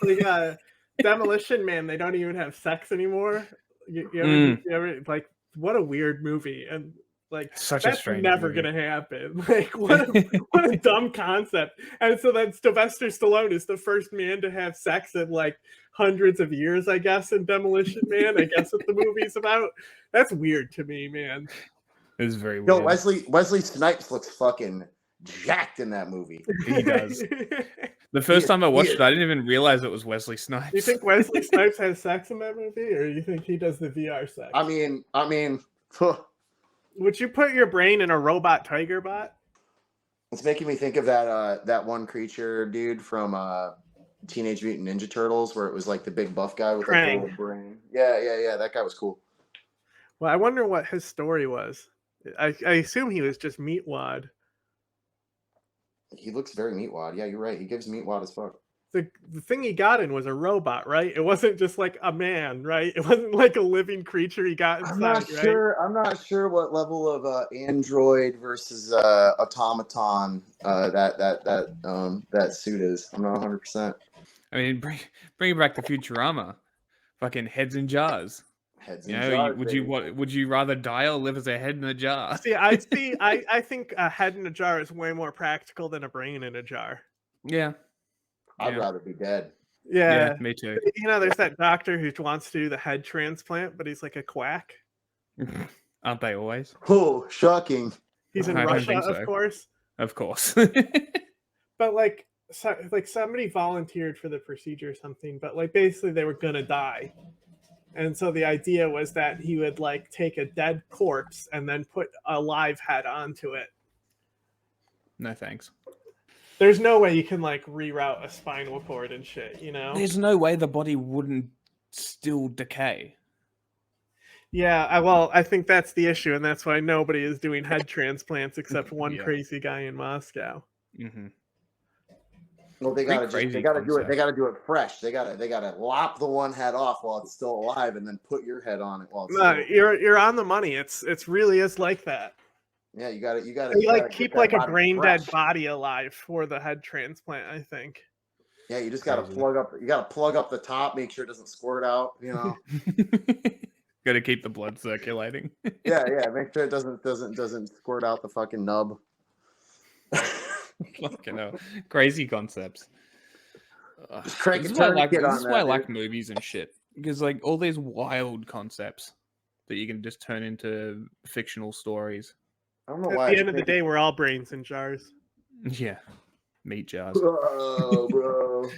Like, Demolition Man, they don't even have sex anymore. You ever like, what a weird movie. And like, Such a that's strange never movie. gonna happen. Like, what a dumb concept. And so then Sylvester Stallone is the first man to have sex in like hundreds of years, I guess, in Demolition Man. I guess what the movie's about. That's weird to me, man. It was very weird. No, Wesley Snipes looks fucking jacked in that movie. He does. The first time I watched it, is. I didn't even realize it was Wesley Snipes. You think Wesley Snipes has sex in that movie, or you think he does the VR sex? I mean, Would you put your brain in a robot tiger bot? it's making me think of that one creature dude from Teenage Mutant Ninja Turtles, where it was like the big buff guy with like a Krang. little brain. Yeah. That guy was cool. Well, I wonder what his story was. I assume he was just meatwad. He looks very meatwad. Yeah, you're right. He gives meatwad as fuck. The thing he got in was a robot, right? It wasn't just like a man, right? It wasn't like a living creature he got inside, I'm not right? sure. I'm not sure what level of android versus automaton that suit is. I'm not 100%. I mean, bring back the Futurama. Fucking heads in jars. Heads You in know, jars, would you rather die or live as a head in a jar? I think a head in a jar is way more practical than a brain in a jar. Yeah. I'd rather be dead. Yeah, me too. You know, there's that doctor who wants to do the head transplant, but he's like a quack. Aren't they always? Oh, shocking. He's in I don't Russia, think so. of course. Of course. But like somebody volunteered for the procedure or something, but like basically they were gonna die. And so the idea was that he would like take a dead corpse and then put a live head onto it. No thanks. There's no way you can like reroute a spinal cord and shit, you know? There's no way the body wouldn't still decay. Yeah, I think that's the issue, and that's why nobody is doing head transplants except one crazy guy in Moscow. Mm-hmm. Well, they gotta do it. They gotta do it fresh. They gotta lop the one head off while it's still alive, and then put your head on it while it's No, still... you're on the money. It's really is like that. Yeah, you gotta like keep like a brain dead body alive for the head transplant, I think. Yeah, you just gotta plug up. You gotta plug up the top, make sure it doesn't squirt out. You know. Gotta keep the blood circulating. yeah, make sure it doesn't squirt out the fucking nub. Fucking hell. Crazy concepts. Just crank This it, is why I turn like, it, get this on is that, why I dude. like movies and shit. Because like all these wild concepts that you can just turn into fictional stories. I don't know At why. the end of the day, we're all brains in jars. Yeah. Meat jars. Oh, bro.